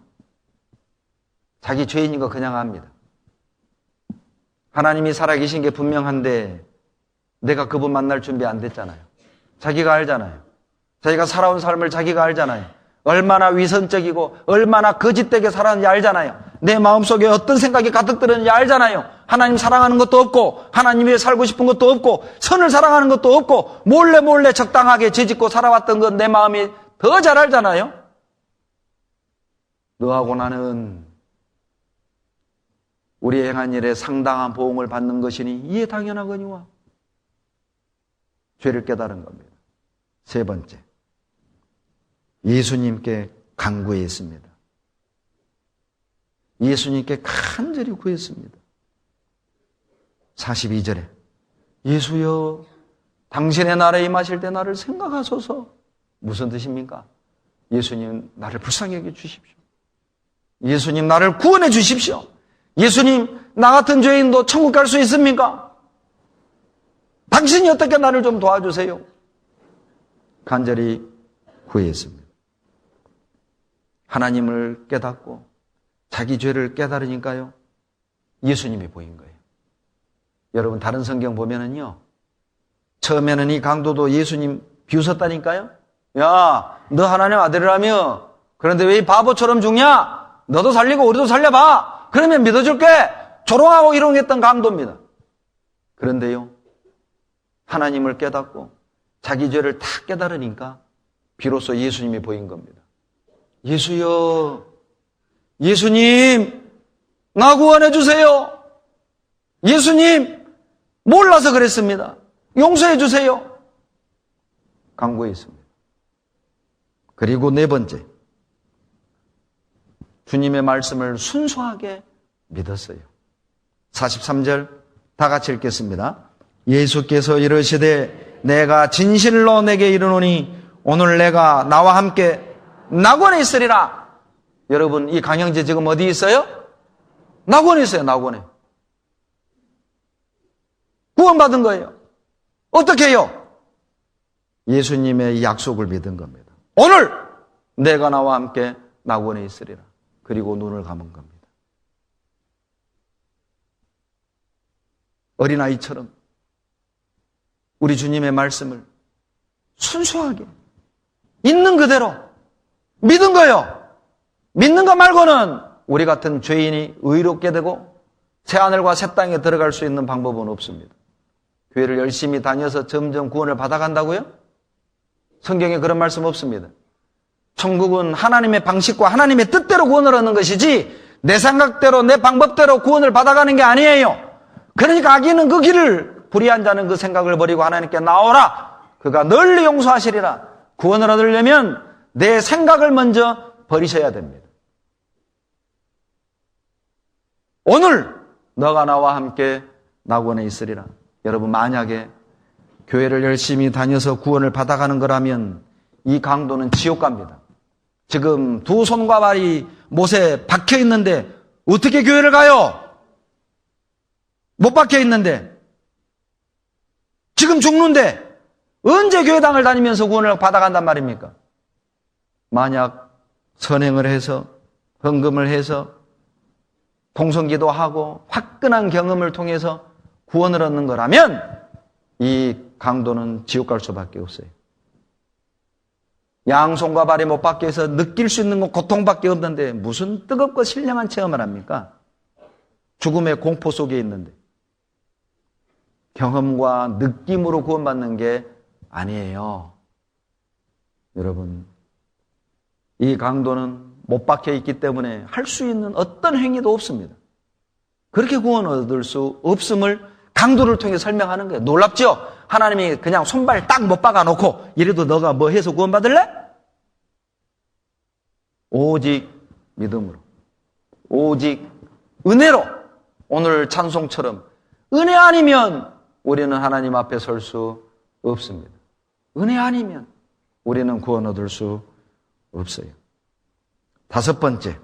자기 죄인인 거 그냥 압니다. 하나님이 살아계신 게 분명한데 내가 그분 만날 준비 안 됐잖아요. 자기가 알잖아요. 자기가 살아온 삶을 자기가 알잖아요. 얼마나 위선적이고 얼마나 거짓되게 살았는지 알잖아요. 내 마음속에 어떤 생각이 가득 들었는지 알잖아요. 하나님 사랑하는 것도 없고 하나님 위해 살고 싶은 것도 없고 선을 사랑하는 것도 없고 몰래 적당하게 죄짓고 살아왔던 건 내 마음이 더 잘 알잖아요. 너하고 나는 우리 행한 일에 상당한 보응을 받는 것이니 이에 당연하거니와 죄를 깨달은 겁니다. 세 번째, 예수님께 간구했습니다. 예수님께 간절히 구했습니다. 42절에 예수여 당신의 나라에 임하실 때 나를 생각하소서. 무슨 뜻입니까? 예수님 나를 불쌍히 여겨 주십시오. 예수님 나를 구원해 주십시오. 예수님 나 같은 죄인도 천국 갈 수 있습니까? 당신이 어떻게 나를 좀 도와주세요. 간절히 구했습니다. 하나님을 깨닫고 자기 죄를 깨달으니까요, 예수님이 보인 거예요. 여러분 다른 성경 보면은요, 처음에는 이 강도도 예수님 비웃었다니까요. 야, 너 하나님 아들이라며 그런데 왜 이 바보처럼 죽냐? 너도 살리고 우리도 살려봐. 그러면 믿어줄게. 조롱하고 이롱했던 강도입니다. 그런데요, 하나님을 깨닫고 자기 죄를 다 깨달으니까 비로소 예수님이 보인 겁니다. 예수여, 예수님 나 구원해 주세요. 예수님 몰라서 그랬습니다. 용서해 주세요. 간구했습니다. 그리고 네 번째, 주님의 말씀을 순수하게 믿었어요. 43절 다 같이 읽겠습니다. 예수께서 이르시되 내가 진실로 내게 이르노니 오늘 내가 나와 함께 낙원에 있으리라. 여러분 이 강영재 지금 어디 있어요? 낙원에 있어요. 낙원에. 구원받은 거예요. 어떻게 해요? 예수님의 약속을 믿은 겁니다. 오늘 내가 나와 함께 낙원에 있으리라. 그리고 눈을 감은 겁니다. 어린아이처럼 우리 주님의 말씀을 순수하게 있는 그대로 믿은 거예요. 믿는 거 말고는 우리 같은 죄인이 의롭게 되고 새하늘과 새 땅에 들어갈 수 있는 방법은 없습니다. 교회를 열심히 다녀서 점점 구원을 받아간다고요? 성경에 그런 말씀 없습니다. 천국은 하나님의 방식과 하나님의 뜻대로 구원을 얻는 것이지 내 생각대로 내 방법대로 구원을 받아가는 게 아니에요. 그러니까 악인은 그 길을 불의한 자는 그 생각을 버리고 하나님께 나오라. 그가 널리 용서하시리라. 구원을 얻으려면 내 생각을 먼저 버리셔야 됩니다. 오늘 너가 나와 함께 낙원에 있으리라. 여러분 만약에 교회를 열심히 다녀서 구원을 받아가는 거라면 이 강도는 지옥 갑니다. 지금 두 손과 발이 못에 박혀 있는데 어떻게 교회를 가요? 못 박혀 있는데 지금 죽는데 언제 교회당을 다니면서 구원을 받아간단 말입니까? 만약 선행을 해서 헌금을 해서 통성기도 하고 화끈한 경험을 통해서 구원을 얻는 거라면 이 강도는 지옥 갈 수밖에 없어요. 양손과 발이 못 박혀 해서 느낄 수 있는 건 고통밖에 없는데 무슨 뜨겁고 신령한 체험을 합니까? 죽음의 공포 속에 있는데 경험과 느낌으로 구원받는 게 아니에요. 여러분, 이 강도는 못 박혀 있기 때문에 할 수 있는 어떤 행위도 없습니다. 그렇게 구원을 얻을 수 없음을 강도를 통해 설명하는 거예요. 놀랍죠? 하나님이 그냥 손발 딱 못 박아놓고 이래도 너가 뭐 해서 구원받을래? 오직 믿음으로, 오직 은혜로, 오늘 찬송처럼 은혜 아니면 우리는 하나님 앞에 설 수 없습니다. 은혜 아니면 우리는 구원 얻을 수 없어요. 다섯 번째,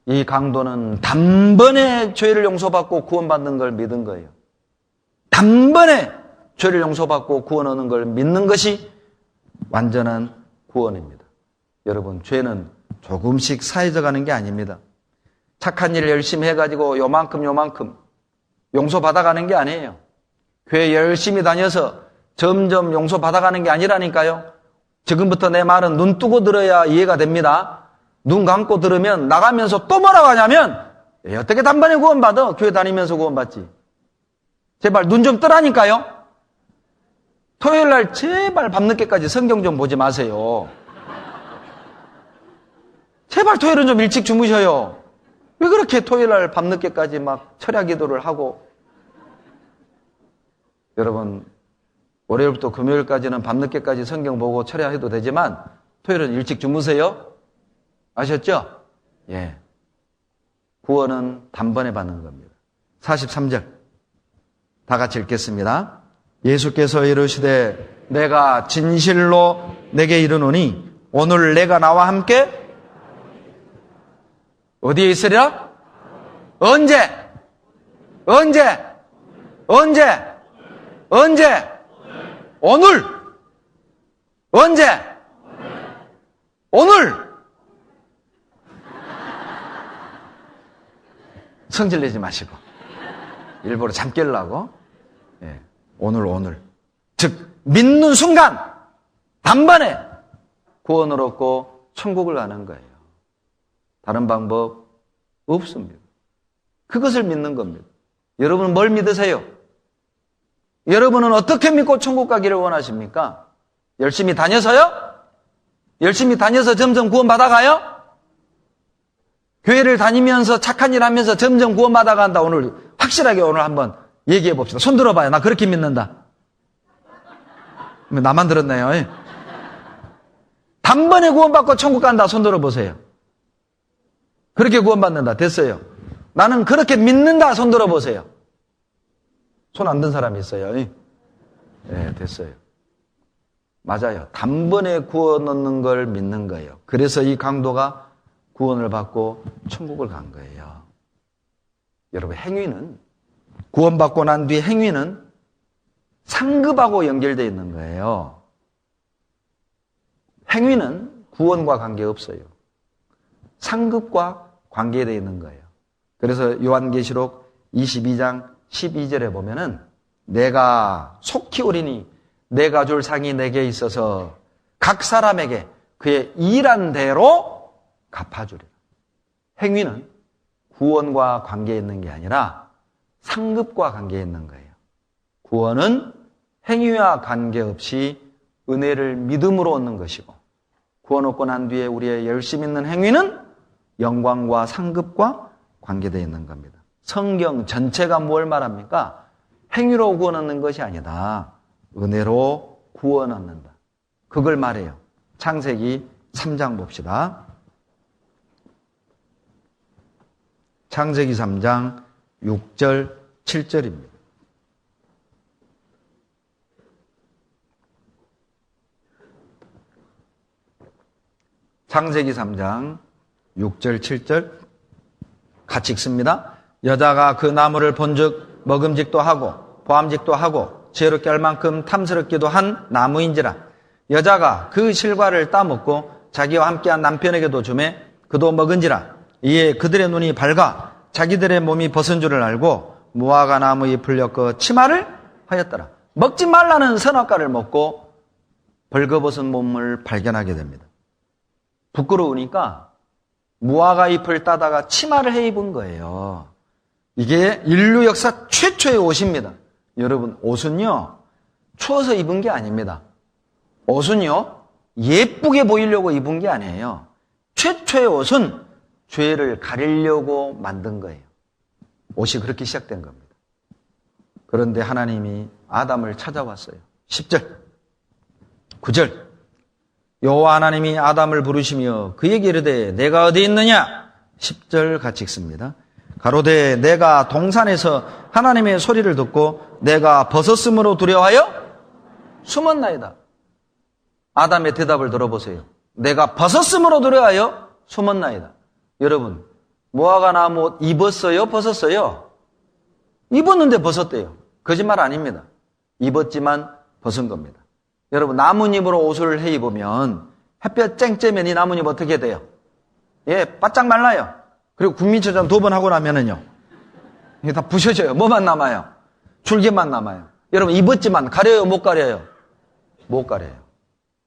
이 강도는 단번에 죄를 용서받고 구원받는 걸 믿은 거예요. 단번에 죄를 용서받고 구원 얻는 걸 믿는 것이 완전한 구원입니다. 여러분, 죄는 조금씩 사해져가는 게 아닙니다. 착한 일을 열심히 해가지고 요만큼 용서받아가는 게 아니에요. 교회 열심히 다녀서 점점 용서받아가는 게 아니라니까요. 지금부터 내 말은 눈 뜨고 들어야 이해가 됩니다. 눈 감고 들으면 나가면서 또 뭐라고 하냐면 어떻게 단번에 구원받아? 교회 다니면서 구원받지. 제발 눈 좀 뜨라니까요. 토요일날 제발 밤늦게까지 성경 좀 보지 마세요. 제발 토요일은 좀 일찍 주무셔요. 왜 그렇게 토요일날 밤늦게까지 막 철야 기도를 하고. 여러분, 월요일부터 금요일까지는 밤늦게까지 성경 보고 철야해도 되지만 토요일은 일찍 주무세요. 아셨죠? 예. 구원은 단번에 받는 겁니다. 43절 다 같이 읽겠습니다. 예수께서 이르시되 내가 진실로 내게 이르노니 오늘 내가 나와 함께 어디에 있으리라? 언제? 오늘! 언제? 오늘! 성질 내지 마시고 일부러 잠 깨려고. 예, 오늘. 즉 믿는 순간 단번에 구원을 얻고 천국을 가는 거예요. 다른 방법 없습니다. 그것을 믿는 겁니다. 여러분은 뭘 믿으세요? 여러분은 어떻게 믿고 천국 가기를 원하십니까? 열심히 다녀서요? 열심히 다녀서 점점 구원받아가요? 교회를 다니면서 착한 일 하면서 점점 구원받아간다. 오늘 확실하게 오늘 한번 얘기해 봅시다. 손 들어봐요. 나 그렇게 믿는다. 나만 들었네요. 단번에 구원받고 천국 간다. 손 들어보세요. 그렇게 구원받는다. 됐어요. 나는 그렇게 믿는다. 손 들어보세요. 손 안 든 사람이 있어요. 네, 됐어요. 맞아요. 단번에 구원 얻는 걸 믿는 거예요. 그래서 이 강도가 구원을 받고 천국을 간 거예요. 여러분, 행위는 구원받고 난 뒤 행위는 상급하고 연결되어 있는 거예요. 행위는 구원과 관계없어요. 상급과 관계되어 있는 거예요. 그래서 요한계시록 22장 12절에 보면은 내가 속히 오리니 내가 줄 상이 내게 있어서 각 사람에게 그의 일한 대로 갚아주리라. 행위는 구원과 관계에 있는 게 아니라 상급과 관계에 있는 거예요. 구원은 행위와 관계없이 은혜를 믿음으로 얻는 것이고, 구원 얻고 난 뒤에 우리의 열심 있는 행위는 영광과 상급과 관계되어 있는 겁니다. 성경 전체가 뭘 말합니까? 행위로 구원 얻는 것이 아니다. 은혜로 구원 얻는다. 그걸 말해요. 창세기 3장 봅시다. 창세기 3장 6절 7절입니다. 창세기 3장 6절 7절 같이 읽습니다. 여자가 그 나무를 본즉 먹음직도 하고 보암직도 하고 지혜롭게 할 만큼 탐스럽기도 한 나무인지라 여자가 그 실과를 따먹고 자기와 함께한 남편에게도 주매 그도 먹은지라. 이에 그들의 눈이 밝아 자기들의 몸이 벗은 줄을 알고 무화과 나무 잎을 엮어 치마를 하였더라. 먹지 말라는 선악과를 먹고 벌거벗은 몸을 발견하게 됩니다. 부끄러우니까 무화과 잎을 따다가 치마를 해 입은 거예요. 이게 인류 역사 최초의 옷입니다. 여러분, 옷은요, 추워서 입은 게 아닙니다. 옷은요, 예쁘게 보이려고 입은 게 아니에요. 최초의 옷은 죄를 가리려고 만든 거예요. 옷이 그렇게 시작된 겁니다. 그런데 하나님이 아담을 찾아왔어요. 10절, 9절. 여호와 하나님이 아담을 부르시며 그에게 이르되 내가 어디 있느냐? 10절 같이 읽습니다. 가로되 내가 동산에서 하나님의 소리를 듣고 내가 벗었으므로 두려워하여 숨었나이다. 아담의 대답을 들어보세요. 내가 벗었으므로 두려워하여 숨었나이다. 여러분, 무화과 나무 옷 입었어요? 벗었어요? 입었는데 벗었대요. 거짓말 아닙니다. 입었지만 벗은 겁니다. 여러분, 나뭇잎으로 옷을 해 입으면 햇볕 쨍쨍면 이 나뭇잎 어떻게 돼요? 예, 바짝 말라요. 그리고 국민처럼 2번 하고 나면은요, 이게 다 부셔져요. 뭐만 남아요? 줄기만 남아요. 여러분, 입었지만 가려요? 못 가려요? 못 가려요.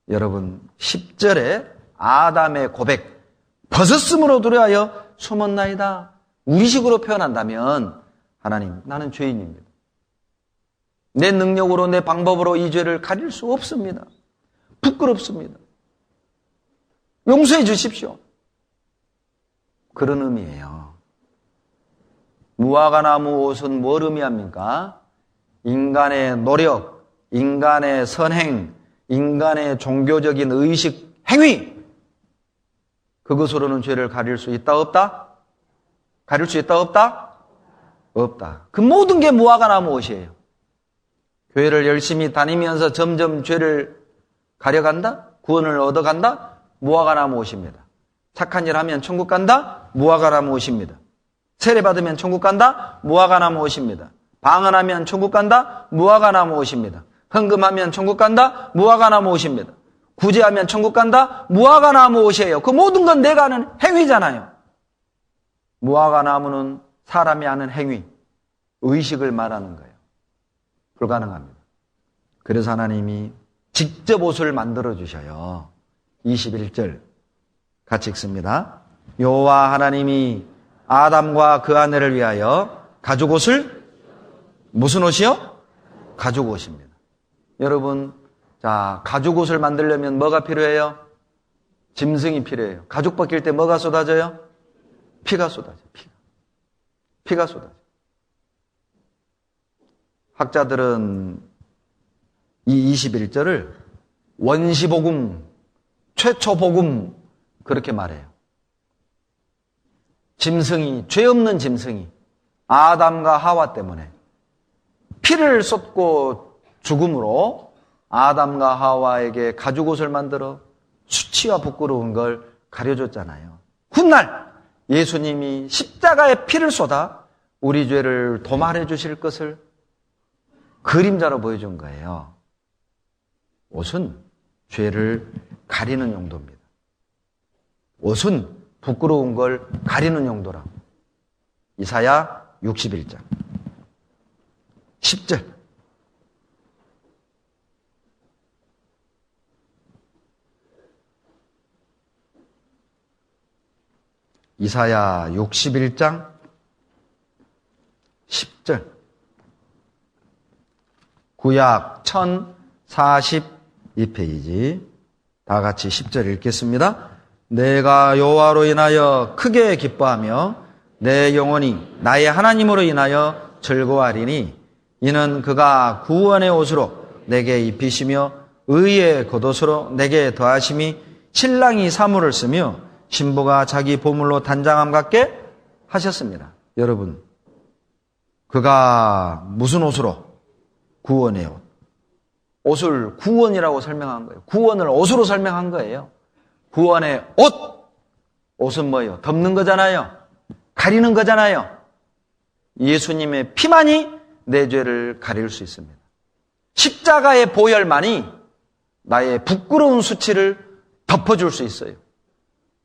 여러분, 10절에 아담의 고백, 벗었으므로 두려워하여 숨었나이다. 우리식으로 표현한다면, 하나님, 나는 죄인입니다. 내 능력으로, 내 방법으로 이 죄를 가릴 수 없습니다. 부끄럽습니다. 용서해 주십시오. 그런 의미예요. 무화과 나무 옷은 뭘 의미합니까? 인간의 노력, 인간의 선행, 인간의 종교적인 의식, 행위. 그것으로는 죄를 가릴 수 있다, 없다? 가릴 수 있다, 없다? 없다. 그 모든 게 무화과 나무 옷이에요. 교회를 열심히 다니면서 점점 죄를 가려간다? 구원을 얻어간다? 무화과 나무 옷입니다. 착한 일 하면 천국 간다? 무화과 나무 옷입니다. 세례 받으면 천국 간다? 무화과 나무 옷입니다. 방언하면 천국 간다? 무화과 나무 옷입니다. 헌금하면 천국 간다? 무화과 나무 옷입니다. 구제하면 천국 간다? 무화과 나무 옷이에요. 그 모든 건 내가 하는 행위잖아요. 무화과 나무는 사람이 하는 행위, 의식을 말하는 거예요. 불가능합니다. 그래서 하나님이 직접 옷을 만들어 주셔요. 21절 같이 읽습니다. 여호와 하나님이 아담과 그 아내를 위하여 가죽 옷을, 무슨 옷이요? 가죽 옷입니다. 여러분, 자, 가죽 옷을 만들려면 뭐가 필요해요? 짐승이 필요해요. 가죽 벗길 때 뭐가 쏟아져요? 피가 쏟아져요. 피가 쏟아져요. 학자들은 이 21절을 원시복음, 최초복음 그렇게 말해요. 짐승이, 죄 없는 짐승이 아담과 하와 때문에 피를 쏟고 죽음으로 아담과 하와에게 가죽옷을 만들어 수치와 부끄러운 걸 가려줬잖아요. 훗날 예수님이 십자가에 피를 쏟아 우리 죄를 도말해 주실 것을 그림자로 보여준 거예요. 옷은 죄를 가리는 용도입니다. 옷은 부끄러운 걸 가리는 용도라. 이사야 61장 10절. 이사야 61장 10절. 구약 1042페이지. 다 같이 10절 읽겠습니다. 내가 여호와로 인하여 크게 기뻐하며 내 영혼이 나의 하나님으로 인하여 즐거워하리니 이는 그가 구원의 옷으로 내게 입히시며 의의 겉옷으로 내게 더하심이 신랑이 사물을 쓰며 신부가 자기 보물로 단장함 같게 하셨습니다. 여러분, 그가 무슨 옷으로? 구원의 옷. 옷을 구원이라고 설명한 거예요. 구원을 옷으로 설명한 거예요. 구원의 옷. 옷은 뭐예요? 덮는 거잖아요. 가리는 거잖아요. 예수님의 피만이 내 죄를 가릴 수 있습니다. 십자가의 보혈만이 나의 부끄러운 수치를 덮어줄 수 있어요.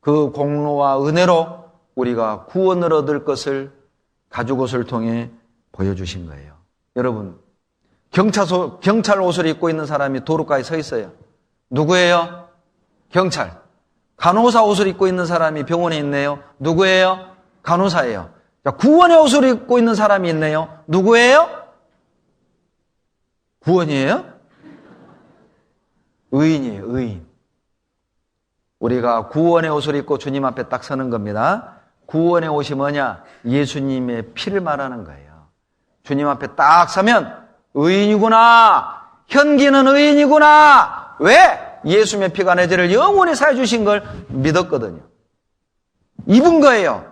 그 공로와 은혜로 우리가 구원을 얻을 것을 가죽옷을 통해 보여주신 거예요. 여러분, 경찰 옷을 입고 있는 사람이 도로가에 서 있어요. 누구예요? 경찰. 간호사 옷을 입고 있는 사람이 병원에 있네요. 누구예요? 간호사예요. 자, 구원의 옷을 입고 있는 사람이 있네요. 누구예요? 구원이에요? 의인이에요, 의인. 우리가 구원의 옷을 입고 주님 앞에 딱 서는 겁니다. 구원의 옷이 뭐냐? 예수님의 피를 말하는 거예요. 주님 앞에 딱 서면 의인이구나. 현기는 의인이구나. 왜? 예수님의 피가 내 죄를 영원히 사해 주신 걸 믿었거든요. 입은 거예요.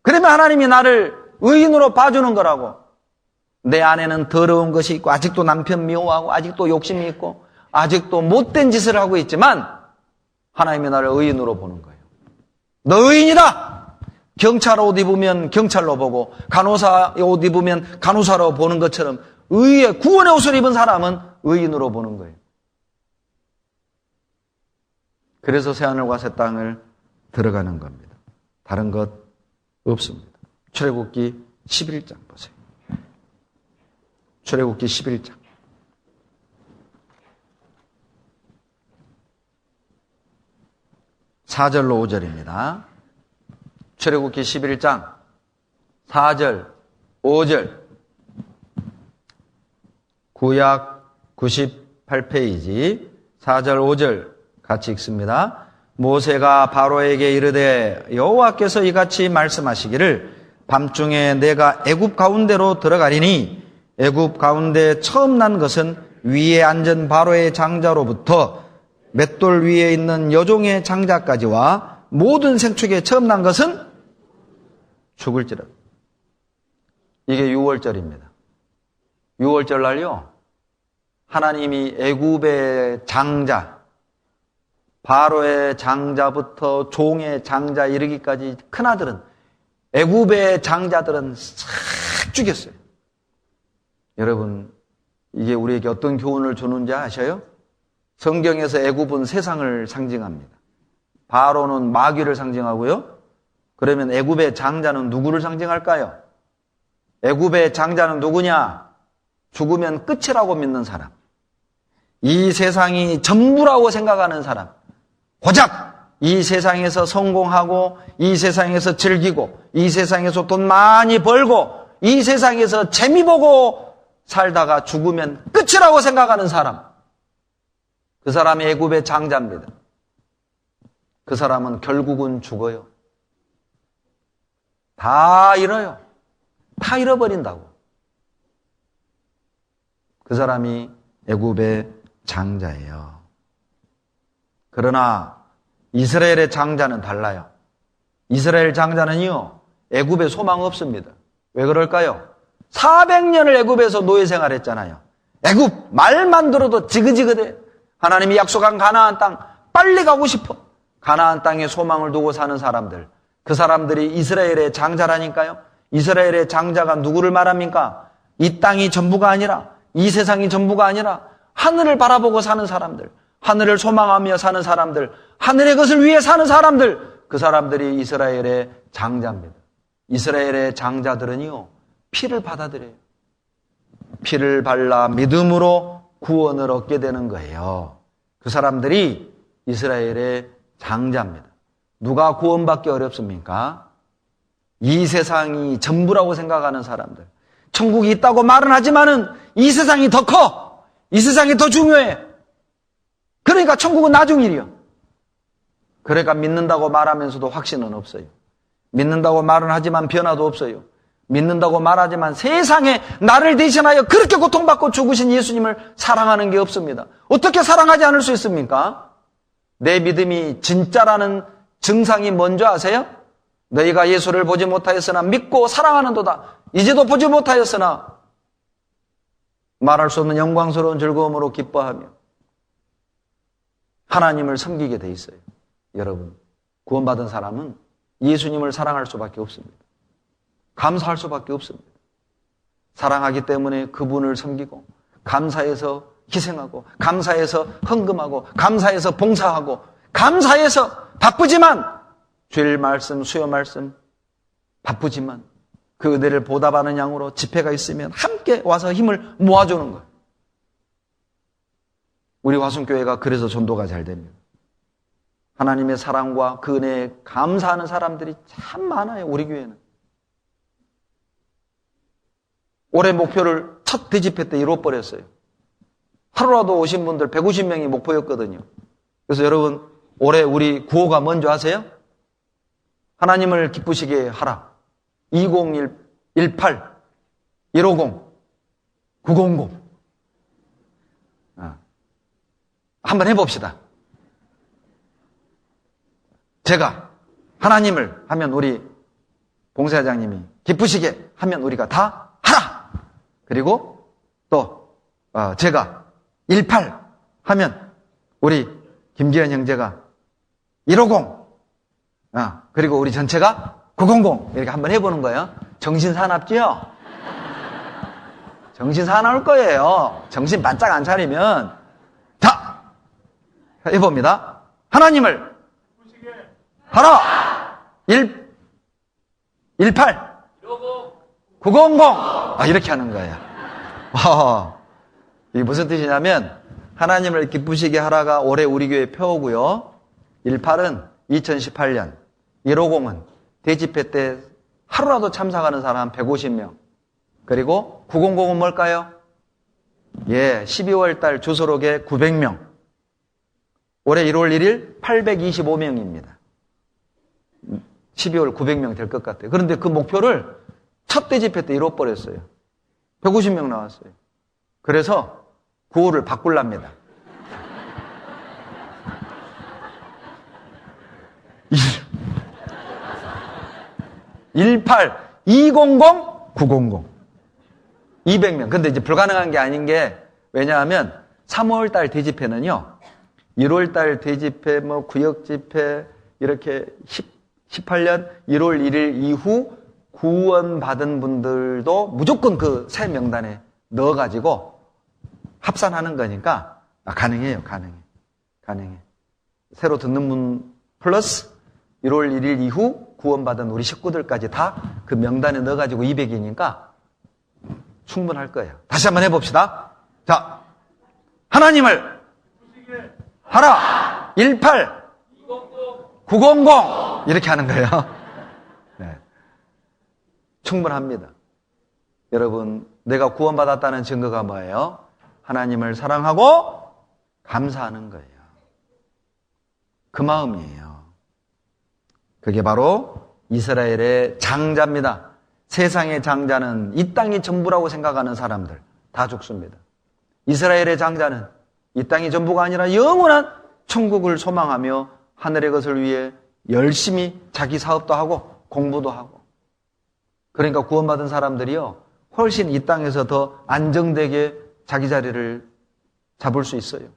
그러면 하나님이 나를 의인으로 봐주는 거라고. 내 안에는 더러운 것이 있고 아직도 남편 미워하고 아직도 욕심이 있고 아직도 못된 짓을 하고 있지만 하나님이 나를 의인으로 보는 거예요. 너 의인이다. 경찰 옷 입으면 경찰로 보고 간호사 옷 입으면 간호사로 보는 것처럼 의의 구원의 옷을 입은 사람은 의인으로 보는 거예요. 그래서 새하늘과 새 땅을 들어가는 겁니다. 다른 것 없습니다. 출애굽기 11장 보세요. 출애굽기 11장. 4절로 5절입니다. 출애굽기 11장 4절, 5절. 구약 98페이지 4절, 5절 같이 읽습니다. 모세가 바로에게 이르되 여호와께서 이같이 말씀하시기를 밤중에 내가 애굽 가운데로 들어가리니 애굽 가운데 처음 난 것은 위에 앉은 바로의 장자로부터 맷돌 위에 있는 여종의 장자까지와 모든 생축에 처음 난 것은 죽을지라. 이게 6월절입니다. 6월절 날요, 하나님이 애굽의 장자, 바로의 장자부터 종의 장자 이르기까지 큰아들은, 애굽의 장자들은 싹 죽였어요. 여러분, 이게 우리에게 어떤 교훈을 주는지 아셔요? 성경에서 애굽은 세상을 상징합니다. 바로는 마귀를 상징하고요. 그러면 애굽의 장자는 누구를 상징할까요? 애굽의 장자는 누구냐? 죽으면 끝이라고 믿는 사람. 이 세상이 전부라고 생각하는 사람. 고작 이 세상에서 성공하고 이 세상에서 즐기고 이 세상에서 돈 많이 벌고 이 세상에서 재미 보고 살다가 죽으면 끝이라고 생각하는 사람. 그 사람이 애굽의 장자입니다. 그 사람은 결국은 죽어요. 다 잃어요. 다 잃어버린다고. 그 사람이 애굽의 장자예요. 그러나 이스라엘의 장자는 달라요. 이스라엘 장자는요, 애굽에 소망 없습니다. 왜 그럴까요? 400년을 애굽에서 노예 생활했잖아요. 애굽 말만 들어도 지긋지긋해. 하나님이 약속한 가나안 땅 빨리 가고 싶어. 가나안 땅에 소망을 두고 사는 사람들, 그 사람들이 이스라엘의 장자라니까요. 이스라엘의 장자가 누구를 말합니까? 이 땅이 전부가 아니라, 이 세상이 전부가 아니라 하늘을 바라보고 사는 사람들, 하늘을 소망하며 사는 사람들, 하늘의 것을 위해 사는 사람들, 그 사람들이 이스라엘의 장자입니다. 이스라엘의 장자들은요, 피를 받아들여요. 피를 발라 믿음으로 구원을 얻게 되는 거예요. 그 사람들이 이스라엘의 장자입니다. 누가 구원받기 어렵습니까? 이 세상이 전부라고 생각하는 사람들. 천국이 있다고 말은 하지만은 이 세상이 더 커. 이 세상이 더 중요해. 그러니까 천국은 나중 일이요. 그러니까 믿는다고 말하면서도 확신은 없어요. 믿는다고 말은 하지만 변화도 없어요. 믿는다고 말하지만 세상에 나를 대신하여 그렇게 고통받고 죽으신 예수님을 사랑하는 게 없습니다. 어떻게 사랑하지 않을 수 있습니까? 내 믿음이 진짜라는 증상이 뭔지 아세요? 너희가 예수를 보지 못하였으나 믿고 사랑하는도다. 이제도 보지 못하였으나 말할 수 없는 영광스러운 즐거움으로 기뻐하며 하나님을 섬기게 돼 있어요. 여러분, 구원받은 사람은 예수님을 사랑할 수밖에 없습니다. 감사할 수밖에 없습니다. 사랑하기 때문에 그분을 섬기고 감사해서 희생하고, 감사해서 헌금하고, 감사해서 봉사하고, 감사해서 바쁘지만 주일 말씀, 수요 말씀 바쁘지만 그 은혜를 보답하는 양으로 집회가 있으면 함께 와서 힘을 모아주는 거예요. 우리 화순교회가 그래서 전도가 잘 됩니다. 하나님의 사랑과 그 은혜에 감사하는 사람들이 참 많아요. 우리 교회는. 올해 목표를 첫 대집회 때 이루어버렸어요. 하루라도 오신 분들 150명이 목표였거든요. 그래서 여러분, 올해 우리 구호가 뭔지 아세요? 하나님을 기쁘시게 하라. 2018, 150, 900. 한번 해봅시다. 제가 하나님을 하면 우리 봉사장님이 기쁘시게 하면 우리가 다 하라. 그리고 또 제가 18 하면 우리 김기현 형제가 150, 그리고 우리 전체가 900 이렇게 한번 해보는 거예요. 정신 사납지요? 정신 사나울 거예요. 정신 바짝 안 차리면. 자, 해봅니다. 하나님을 하라. 18 900 이렇게 하는 거예요. 이게 무슨 뜻이냐면 하나님을 기쁘시게 하라가 올해 우리 교회 표고요. 18은 2018년, 150은 대집회 때 하루라도 참석하는 사람 150명. 그리고 900은 뭘까요? 12월 달 주소록에 900명. 올해 1월 1일 825명입니다. 12월 900명 될 것 같아요. 그런데 그 목표를 첫 대집회 때 이뤄버렸어요. 150명 나왔어요. 그래서 구호를 바꾸랍니다. 18, 200, 900. 200명. 근데 이제 불가능한 게 아닌 게 왜냐하면 3월 달 대집회는요. 1월 달 대집회, 구역 집회 이렇게 18년 1월 1일 이후 구원받은 분들도 무조건 그 새 명단에 넣어가지고 합산하는 거니까 가능해요. 가능해. 새로 듣는 분 플러스 1월 1일 이후 구원받은 우리 식구들까지 다 그 명단에 넣어가지고 200이니까 충분할 거예요. 다시 한번 해봅시다. 자, 하나님을 하라. 18 900 이렇게 하는 거예요. 네. 충분합니다. 여러분, 내가 구원받았다는 증거가 뭐예요? 하나님을 사랑하고 감사하는 거예요. 그 마음이에요. 그게 바로 이스라엘의 장자입니다. 세상의 장자는 이 땅이 전부라고 생각하는 사람들 다 죽습니다. 이스라엘의 장자는 이 땅이 전부가 아니라 영원한 천국을 소망하며 하늘의 것을 위해 열심히 자기 사업도 하고 공부도 하고. 그러니까 구원받은 사람들이요, 훨씬 이 땅에서 더 안정되게 자기 자리를 잡을 수 있어요.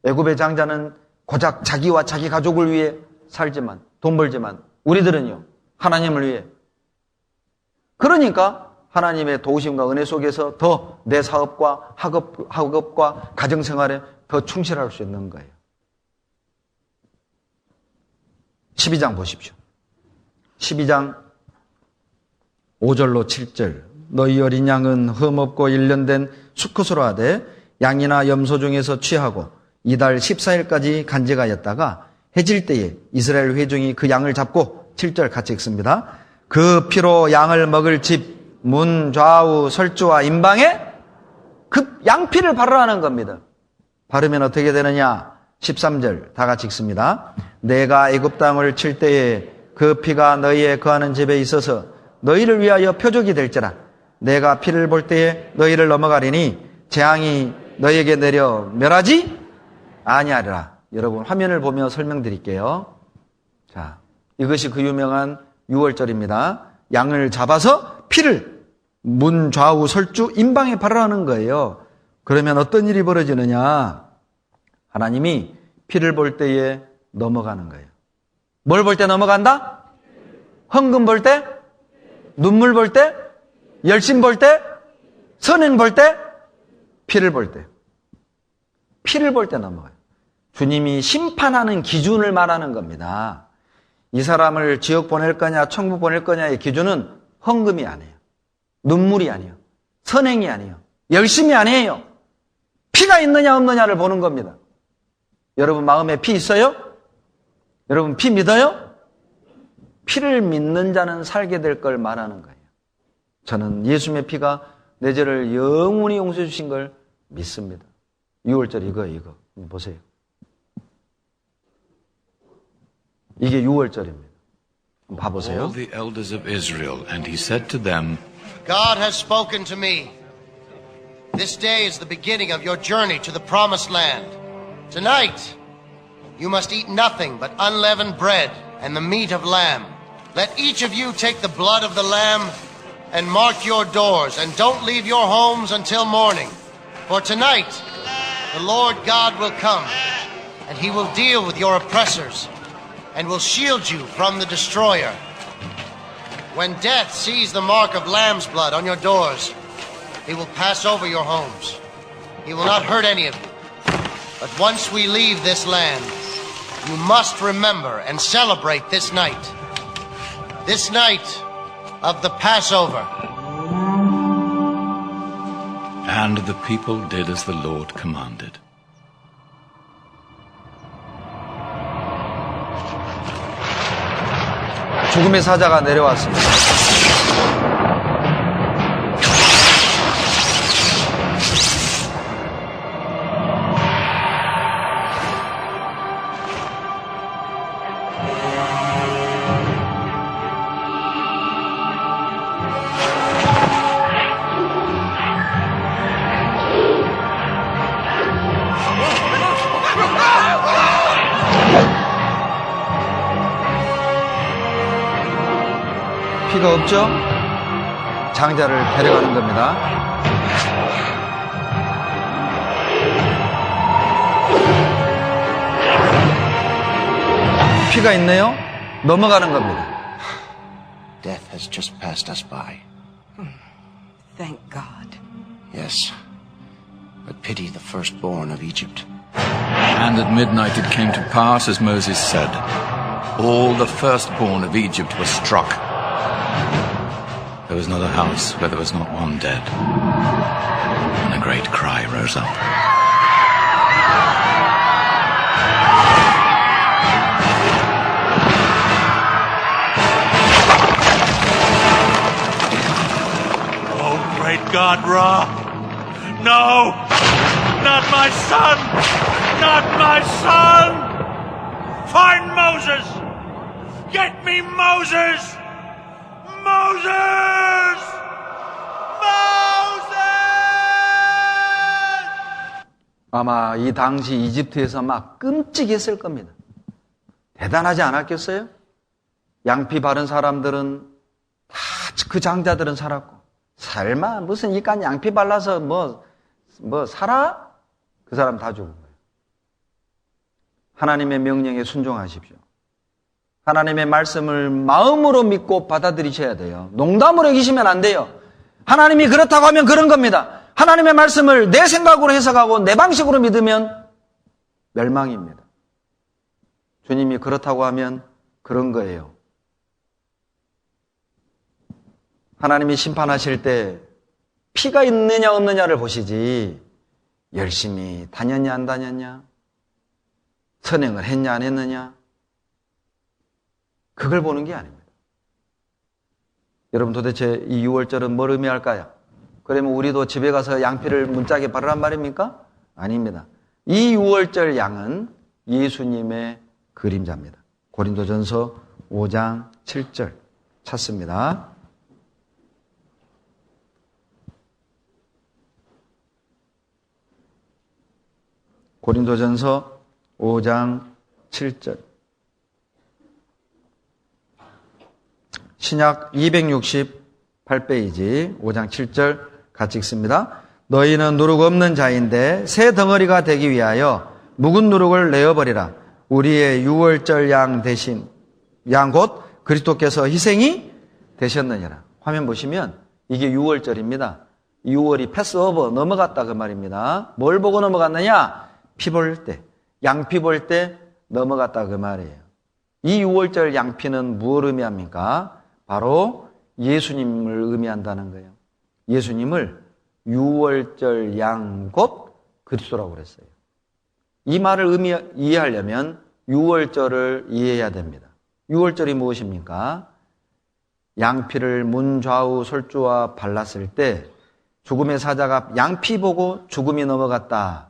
애굽의 장자는 고작 자기와 자기 가족을 위해 살지만, 돈 벌지만, 우리들은요, 하나님을 위해. 그러니까 하나님의 도우심과 은혜 속에서 더 내 사업과 학업과 가정생활에 더 충실할 수 있는 거예요. 12장 보십시오. 12장 5절로 7절. 너희 어린 양은 흠없고 1년 된 수컷으로 하되 양이나 염소 중에서 취하고 이달 14일까지 간직하였다가 해질 때에 이스라엘 회중이 그 양을 잡고 7절 같이 읽습니다. 그 피로 양을 먹을 집 문 좌우 설주와 임방에 그 양피를 바르라는 겁니다. 바르면 어떻게 되느냐? 13절 다 같이 읽습니다. 내가 애굽 땅을 칠 때에 그 피가 너희의 거하는 집에 있어서 너희를 위하여 표적이 될지라. 내가 피를 볼 때에 너희를 넘어가리니 재앙이 너희에게 내려 멸하지 아니하리라. 여러분 화면을 보며 설명드릴게요. 자, 이것이 그 유명한 6월절입니다. 양을 잡아서 피를 문 좌우 설주 임방에 바르라는 거예요. 그러면 어떤 일이 벌어지느냐? 하나님이 피를 볼 때에 넘어가는 거예요. 뭘 볼 때 넘어간다? 헌금 볼 때? 눈물 볼 때? 열심 볼 때? 선행 볼 때? 피를 볼 때. 피를 볼 때 넘어가요. 주님이 심판하는 기준을 말하는 겁니다. 이 사람을 지옥 보낼 거냐 천국 보낼 거냐의 기준은 헌금이 아니에요. 눈물이 아니에요. 선행이 아니에요. 열심이 아니에요. 피가 있느냐 없느냐를 보는 겁니다. 여러분 마음에 피 있어요? 여러분 피 믿어요? 피를 믿는 자는 살게 될 걸 말하는 거예요. 저는 예수님의 피가 내 죄를 영원히 용서해 주신 걸 믿습니다. 6월절 이거 보세요. 이게 6월절입니다. 봐보세요. All the elders of Israel, and he said to them, God has spoken to me. This day is the beginning of your journey to the promised land. Tonight, you must eat nothing but unleavened bread and the meat of lamb. Let each of you take the blood of the lamb and mark your doors, and don't leave your homes until morning. For tonight, the Lord God will come, and he will deal with your oppressors, and will shield you from the destroyer. When death sees the mark of lamb's blood on your doors, he will pass over your homes. He will not hurt any of you. But once we leave this land, you must remember and celebrate this night of the Passover. and the people did as the Lord commanded. 죽음의 사자가 내려왔습니다. 피가 없죠? 장자를 데려가는 겁니다. 피가 있네요? 넘어가는 겁니다. Death has just passed us by. Thank God. Yes, but pity the firstborn of Egypt. And at midnight it came to pass, as Moses said, all the firstborn of Egypt were struck. There was not a house where there was not one dead. And a great cry rose up. Oh, great God, Ra! No! Not my son! Not my son! Find Moses! Get me Moses! Moses! Moses! 아마 이 당시 이집트에서 막 끔찍했을 겁니다. 대단하지 않았겠어요? 양피 바른 사람들은 다 그 장자들은 살았고, 설마 무슨 이깟 양피 발라서 뭐 살아? 그 사람 다 죽은 거예요. 하나님의 명령에 순종하십시오. 하나님의 말씀을 마음으로 믿고 받아들이셔야 돼요. 농담으로 여기시면 안 돼요. 하나님이 그렇다고 하면 그런 겁니다. 하나님의 말씀을 내 생각으로 해석하고 내 방식으로 믿으면 멸망입니다. 주님이 그렇다고 하면 그런 거예요. 하나님이 심판하실 때 피가 있느냐 없느냐를 보시지 열심히 다녔냐 안 다녔냐, 선행을 했냐 안 했느냐, 그걸 보는 게 아닙니다. 여러분 도대체 이 6월절은 뭘 의미할까요? 그러면 우리도 집에 가서 양피를 문짝에 바르란 말입니까? 아닙니다. 이 6월절 양은 예수님의 그림자입니다. 고린도전서 5장 7절 찾습니다. 고린도전서 5장 7절. 신약 268페이지 5장 7절 같이 읽습니다. 너희는 누룩 없는 자인데 새 덩어리가 되기 위하여 묵은 누룩을 내어버리라. 우리의 6월절 양 대신 양 곧 그리스도께서 희생이 되셨느니라. 화면 보시면 이게 6월절입니다. 6월이 패스오버 넘어갔다 그 말입니다. 뭘 보고 넘어갔느냐? 피 볼 때, 양피 볼 때 넘어갔다 그 말이에요. 이 6월절 양피는 무엇을 의미합니까? 바로 예수님을 의미한다는 거예요. 예수님을 6월절 양 곧 그리스도라고 그랬어요. 이 말을 이해하려면 6월절을 이해해야 됩니다. 6월절이 무엇입니까? 양피를 문 좌우 솔주와 발랐을 때 죽음의 사자가 양피 보고 죽음이 넘어갔다,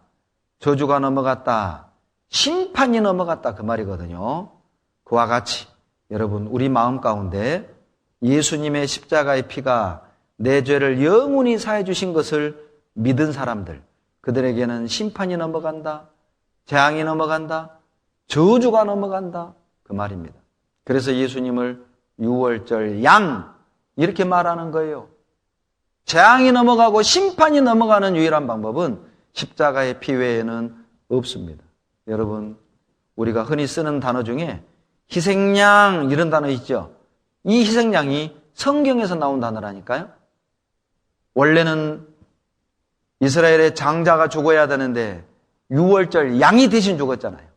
저주가 넘어갔다, 심판이 넘어갔다 그 말이거든요. 그와 같이 여러분 우리 마음 가운데 예수님의 십자가의 피가 내 죄를 영원히 사해 주신 것을 믿은 사람들, 그들에게는 심판이 넘어간다, 재앙이 넘어간다, 저주가 넘어간다 그 말입니다. 그래서 예수님을 6월절 양 이렇게 말하는 거예요. 재앙이 넘어가고 심판이 넘어가는 유일한 방법은 십자가의 피 외에는 없습니다. 여러분, 우리가 흔히 쓰는 단어 중에 희생양 이런 단어 있죠. 이 희생양이 성경에서 나온 단어라니까요. 원래는 이스라엘의 장자가 죽어야 되는데 6월절 양이 대신 죽었잖아요.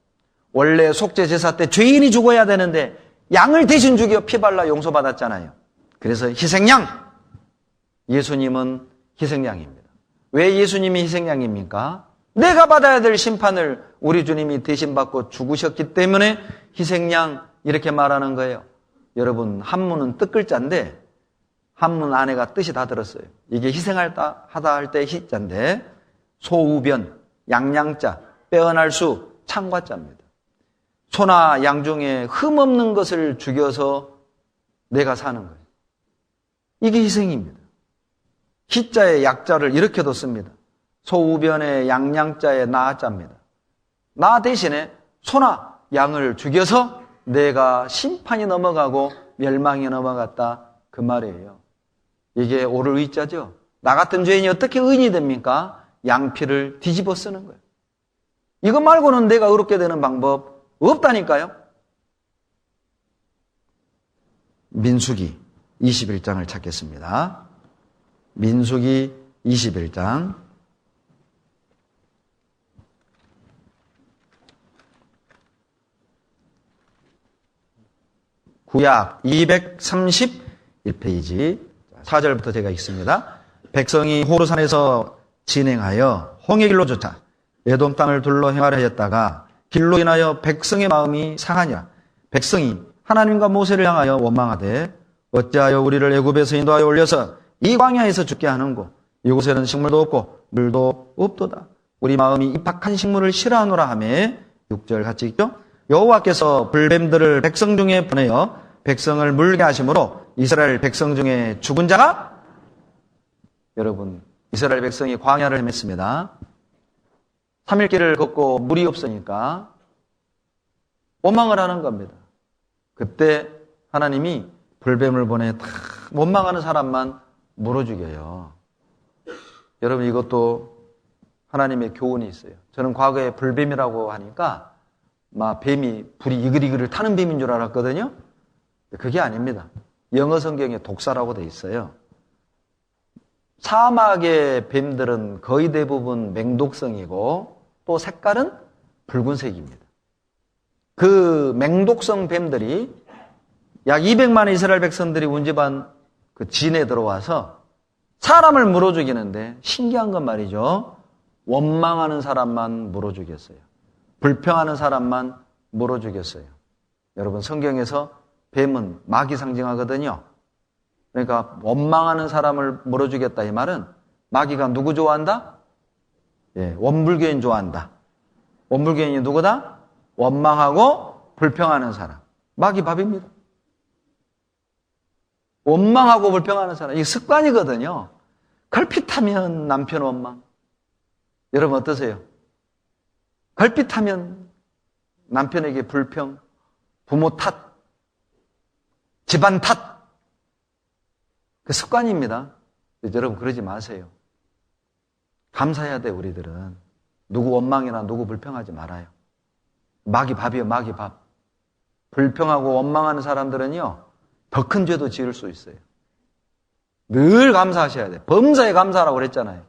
원래 속죄 제사 때 죄인이 죽어야 되는데 양을 대신 죽여 피 발라 용서받았잖아요. 그래서 희생양, 예수님은 희생양입니다. 왜 예수님이 희생양입니까? 내가 받아야 될 심판을 우리 주님이 대신 받고 죽으셨기 때문에 희생양 이렇게 말하는 거예요. 여러분, 한문은 뜻글자인데 한문 안에가 뜻이 다 들었어요. 이게 희생하다 할 때 희자인데 소우변, 양양자, 빼어날 수, 창과자입니다. 소나 양 중에 흠없는 것을 죽여서 내가 사는 거예요. 이게 희생입니다. 희자의 약자를 이렇게 뒀습니다. 소우변의 양양자의 나자입니다. 나 대신에 소나 양을 죽여서 내가 심판이 넘어가고 멸망이 넘어갔다 그 말이에요. 이게 옳을 의자죠. 나 같은 죄인이 어떻게 의인이 됩니까? 양피를 뒤집어 쓰는 거예요. 이거 말고는 내가 의롭게 되는 방법 없다니까요. 민수기 21장을 찾겠습니다. 민수기 21장 구약 231페이지 4절부터 제가 읽습니다. 백성이 호르산에서 진행하여 홍해길로 쫓아 에돔 땅을 둘러 행하려 했다가 길로 인하여 백성의 마음이 상하니라. 백성이 하나님과 모세를 향하여 원망하되 어찌하여 우리를 애굽에서 인도하여 올려서 이 광야에서 죽게 하는고 이곳에는 식물도 없고 물도 없도다. 우리 마음이 입학한 식물을 싫어하노라 하며 6절 같이 읽죠. 여호와께서 불뱀들을 백성 중에 보내어 백성을 물게 하심으로 이스라엘 백성 중에 죽은 자가, 여러분 이스라엘 백성이 광야를 헤맸습니다. 3일길을 걷고 물이 없으니까 원망을 하는 겁니다. 그때 하나님이 불뱀을 보내 다 원망하는 사람만 물어 죽여요. 여러분 이것도 하나님의 교훈이 있어요. 저는 과거에 불뱀이라고 하니까 막 뱀이 불이 이글이글을 타는 뱀인 줄 알았거든요. 그게 아닙니다. 영어 성경에 독사라고 돼 있어요. 사막의 뱀들은 거의 대부분 맹독성이고 또 색깔은 붉은색입니다. 그 맹독성 뱀들이 약 200만의 이스라엘 백성들이 운집한 그 진에 들어와서 사람을 물어 죽이는데 신기한 건 말이죠. 원망하는 사람만 물어 죽였어요. 불평하는 사람만 물어 죽였어요. 여러분 성경에서 뱀은 마귀 상징하거든요. 그러니까 원망하는 사람을 물어 죽였다 이 말은 마귀가 누구 좋아한다? 예, 원불교인 좋아한다. 원불교인이 누구다? 원망하고 불평하는 사람. 마귀 밥입니다. 원망하고 불평하는 사람. 이게 습관이거든요. 걸핏하면 남편 원망. 여러분 어떠세요? 걸핏하면 남편에게 불평, 부모 탓, 집안 탓. 그 습관입니다. 여러분 그러지 마세요. 감사해야 돼 우리들은. 누구 원망이나 누구 불평하지 말아요. 마귀 밥이요, 마귀 밥. 불평하고 원망하는 사람들은요 더 큰 죄도 지을 수 있어요. 늘 감사하셔야 돼요. 범사에 감사하라고 그랬잖아요.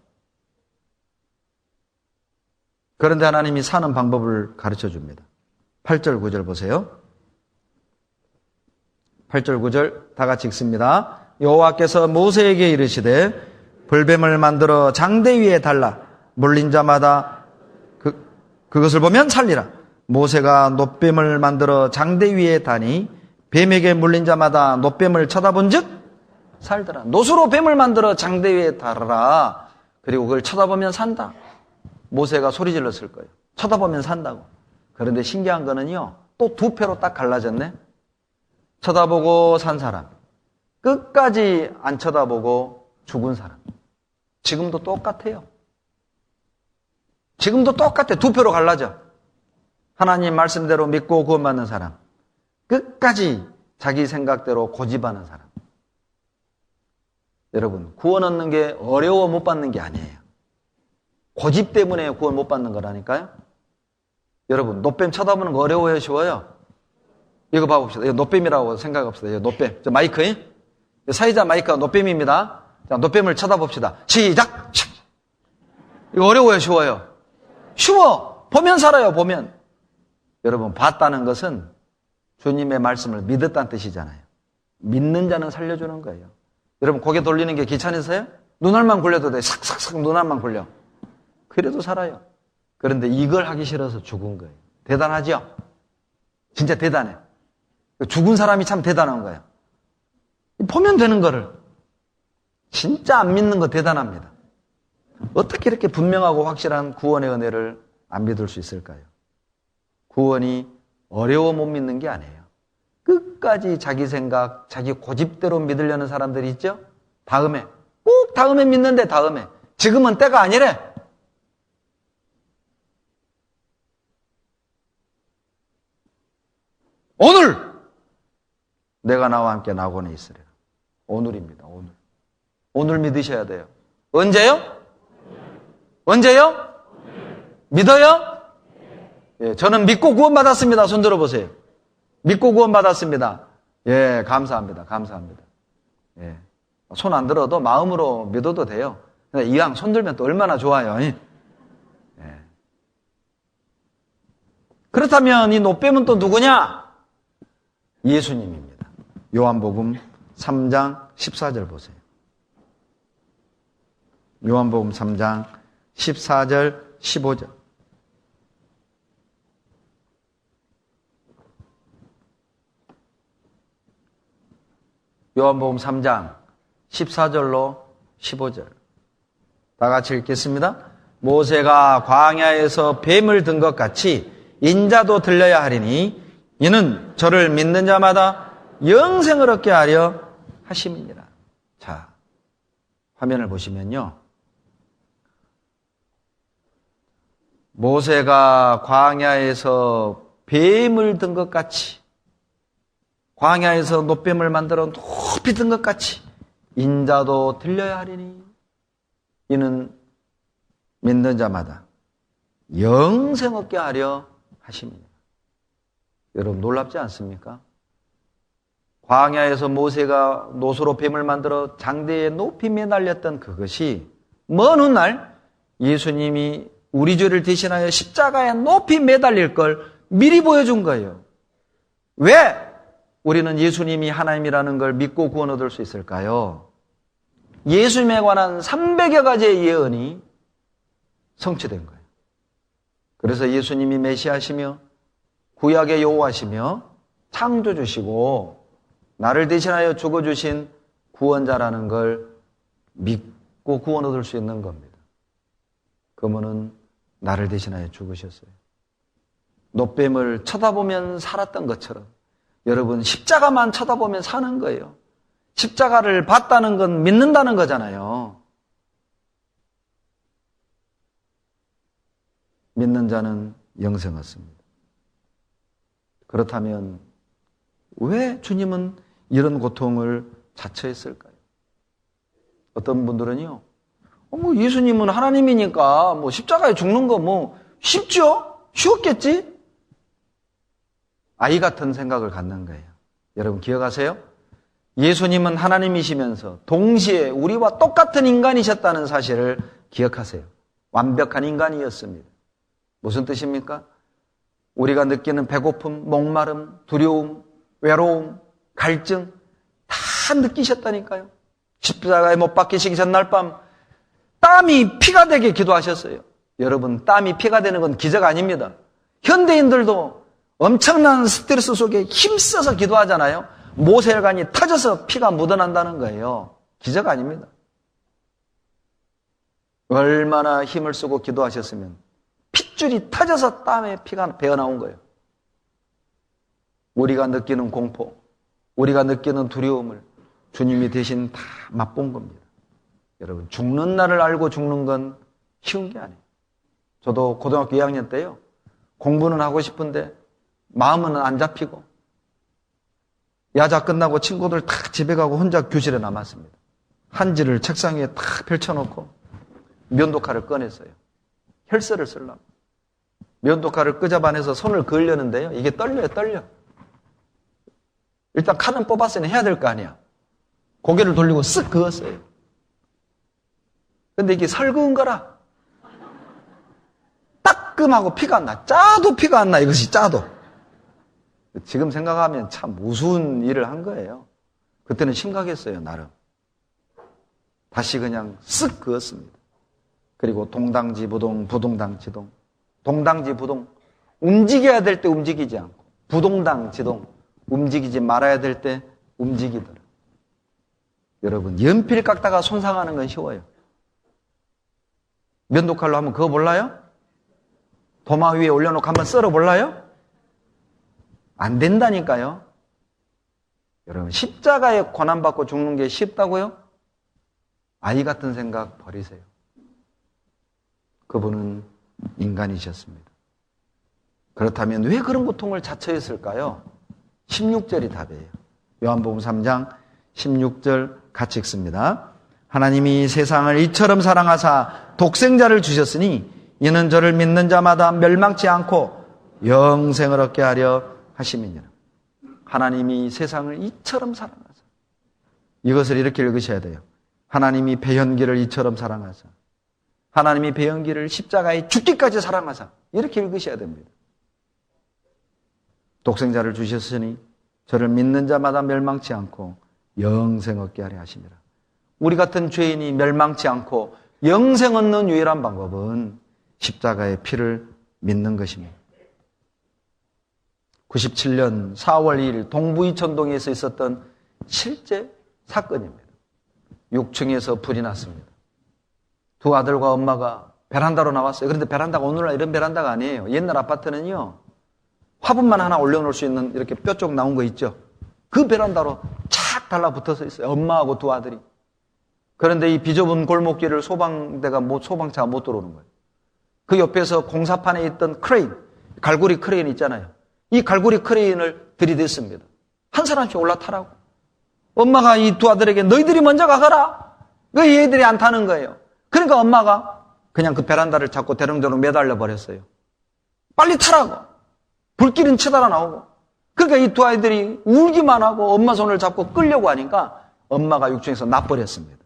그런데 하나님이 사는 방법을 가르쳐 줍니다. 8절 9절 보세요. 8절 9절 다 같이 읽습니다. 여호와께서 모세에게 이르시되 불뱀을 만들어 장대 위에 달라 물린 자마다 그것을 보면 살리라. 모세가 놋뱀을 만들어 장대 위에 다니 뱀에게 물린 자마다 놋뱀을 쳐다본 즉 살더라. 놋으로 뱀을 만들어 장대 위에 달아라. 그리고 그걸 쳐다보면 산다. 모세가 소리 질렀을 거예요. 쳐다보면 산다고. 그런데 신기한 거는요, 또 두 패로 딱 갈라졌네. 쳐다보고 산 사람, 끝까지 안 쳐다보고 죽은 사람. 지금도 똑같아요. 지금도 똑같아. 두 패로 갈라져. 하나님 말씀대로 믿고 구원받는 사람, 끝까지 자기 생각대로 고집하는 사람. 여러분, 구원 얻는 게 어려워 못 받는 게 아니에요. 고집 때문에 구원 못 받는 거라니까요. 여러분, 놋뱀 쳐다보는 거 어려워요, 쉬워요? 이거 봐봅시다. 이거 놋뱀이라고 생각합시다. 이거 놋뱀. 저 마이크, 사이자 마이크가 놋뱀입니다. 자, 놋뱀을 쳐다봅시다. 시작! 이거 어려워요, 쉬워요? 쉬워! 보면 살아요, 보면. 여러분, 봤다는 것은 주님의 말씀을 믿었다는 뜻이잖아요. 믿는 자는 살려주는 거예요. 여러분, 고개 돌리는 게 귀찮으세요? 눈알만 굴려도 돼. 삭삭삭 눈알만 굴려. 그래도 살아요. 그런데 이걸 하기 싫어서 죽은 거예요. 대단하죠? 진짜 대단해. 죽은 사람이 참 대단한 거예요. 보면 되는 거를. 진짜 안 믿는 거 대단합니다. 어떻게 이렇게 분명하고 확실한 구원의 은혜를 안 믿을 수 있을까요? 구원이 어려워 못 믿는 게 아니에요. 끝까지 자기 생각, 자기 고집대로 믿으려는 사람들이 있죠? 다음에. 꼭 다음에 믿는데 다음에. 지금은 때가 아니래. 오늘 내가 나와 함께 낙원에 있으리라. 오늘입니다. 오늘. 오늘 믿으셔야 돼요. 언제요? 언제요? 믿어요? 예, 저는 믿고 구원받았습니다. 손 들어보세요. 믿고 구원받았습니다. 예, 감사합니다. 감사합니다. 예, 손 안 들어도 마음으로 믿어도 돼요. 근데 이왕 손 들면 또 얼마나 좋아요. 예. 그렇다면 이 놋뱀은 또 누구냐? 예수님입니다. 요한복음 3장 14절 보세요. 요한복음 3장 14절 15절. 요한복음 3장 14절로 15절. 다 같이 읽겠습니다. 모세가 광야에서 뱀을 든 것 같이 인자도 들려야 하리니 이는 저를 믿는 자마다 영생을 얻게 하려 하심이니라. 자, 화면을 보시면요. 모세가 광야에서 뱀을 든 것 같이, 광야에서 놋뱀을 만들어 높이 든 것 같이 인자도 들려야 하리니 이는 믿는 자마다 영생 얻게 하려 하심이니라. 여러분 놀랍지 않습니까? 광야에서 모세가 놋으로 뱀을 만들어 장대에 높이 매달렸던 그것이 먼 훗날 예수님이 우리 죄를 대신하여 십자가에 높이 매달릴 걸 미리 보여준 거예요. 왜 우리는 예수님이 하나님이라는 걸 믿고 구원 얻을 수 있을까요? 예수님에 관한 300여 가지의 예언이 성취된 거예요. 그래서 예수님이 메시아시며 구약의 여호와시며 창조주시고 나를 대신하여 죽어주신 구원자라는 걸 믿고 구원 얻을 수 있는 겁니다. 그분은 나를 대신하여 죽으셨어요. 놋뱀을 쳐다보면 살았던 것처럼 여러분 십자가만 쳐다보면 사는 거예요. 십자가를 봤다는 건 믿는다는 거잖아요. 믿는 자는 영생 얻습니다. 그렇다면 왜 주님은 이런 고통을 자처했을까요? 어떤 분들은요, 예수님은 하나님이니까 십자가에 죽는 거 쉽죠? 예수님은 하나님이시면서 동시에 우리와 똑같은 인간이셨다는 사실을 기억하세요. 완벽한 인간이었습니다. 무슨 뜻입니까? 우리가 느끼는 배고픔, 목마름, 두려움, 외로움, 갈증 다 느끼셨다니까요. 십자가에 못 박히시기 전날 밤 땀이 피가 되게 기도하셨어요. 여러분, 땀이 피가 되는 건 기적 아닙니다. 현대인들도 엄청난 스트레스 속에 힘써서 기도하잖아요. 모세혈관이 터져서 피가 묻어난다는 거예요. 기적 아닙니다. 얼마나 힘을 쓰고 기도하셨으면 핏줄이 터져서 땀에 피가 배어나온 거예요. 우리가 느끼는 공포, 우리가 느끼는 두려움을 주님이 대신 다 맛본 겁니다. 여러분, 죽는 날을 알고 죽는 건 쉬운 게 아니에요. 저도 고등학교 2학년 때요, 공부는 하고 싶은데 마음은 안 잡히고 야자 끝나고 친구들 다 집에 가고 혼자 교실에 남았습니다. 한지를 책상 위에 탁 펼쳐놓고 면도칼을 꺼냈어요. 혈서를 쓰려고. 면도칼을 끄잡아내서 손을 그으려는데요, 이게 떨려. 일단 칼은 뽑았으니 해야 될 거 아니야. 고개를 돌리고 쓱 그었어요. 근데 이게 설그은 거라 따끔하고 피가 안 나. 짜도 피가 안 나. 이것이 짜도. 지금 생각하면 참 우스운 일을 한 거예요. 그때는 심각했어요, 나름. 다시 그냥 쓱 그었습니다. 그리고 동당지부동, 부동당지동. 동당지부동. 움직여야 될 때 움직이지 않고, 부동당지동. 움직이지 말아야 될 때 움직이더라. 여러분, 연필 깎다가 손상하는 건 쉬워요. 면도칼로 한번 그거 몰라요? 도마 위에 올려놓고 한번 썰어 볼라요? 안 된다니까요. 여러분, 십자가에 고난받고 죽는 게 쉽다고요? 아이 같은 생각 버리세요. 그분은 인간이셨습니다. 그렇다면 왜 그런 고통을 자처했을까요? 16절이 답이에요. 요한복음 3장 16절 같이 읽습니다. 하나님이 세상을 이처럼 사랑하사 독생자를 주셨으니 이는 저를 믿는 자마다 멸망치 않고 영생을 얻게 하려 하심이니라. 하나님이 세상을 이처럼 사랑하사. 이것을 이렇게 읽으셔야 돼요. 하나님이 배현기를 이처럼 사랑하사. 하나님이 배현기를 십자가에 죽기까지 사랑하사. 이렇게 읽으셔야 됩니다. 독생자를 주셨으니 저를 믿는 자마다 멸망치 않고 영생 얻게 하려 하심이라. 우리 같은 죄인이 멸망치 않고 영생 얻는 유일한 방법은 십자가의 피를 믿는 것입니다. 97년 4월 2일 동부 이천동에서 있었던 실제 사건입니다. 6층에서 불이 났습니다. 두 아들과 엄마가 베란다로 나왔어요. 그런데 베란다가 오늘날 이런 베란다가 아니에요. 옛날 아파트는요, 화분만 하나 올려놓을 수 있는 이렇게 뼈쪽 나온 거 있죠. 그 베란다로 착 달라붙어서 있어요. 엄마하고 두 아들이. 그런데 이 비좁은 골목길을 소방차가 못 들어오는 거예요. 그 옆에서 공사판에 있던 크레인, 갈고리 크레인 있잖아요. 이 갈고리 크레인을 들이댔습니다. 한 사람씩 올라타라고. 엄마가 이 두 아들에게 너희들이 먼저 가거라. 왜 얘들이 안 타는 거예요? 그러니까 엄마가 그냥 그 베란다를 잡고 대롱대롱 매달려 버렸어요. 빨리 타라고. 불길은 치달아 나오고. 그러니까 이 두 아이들이 울기만 하고 엄마 손을 잡고 끌려고 하니까 엄마가 6층에서 놔버렸습니다.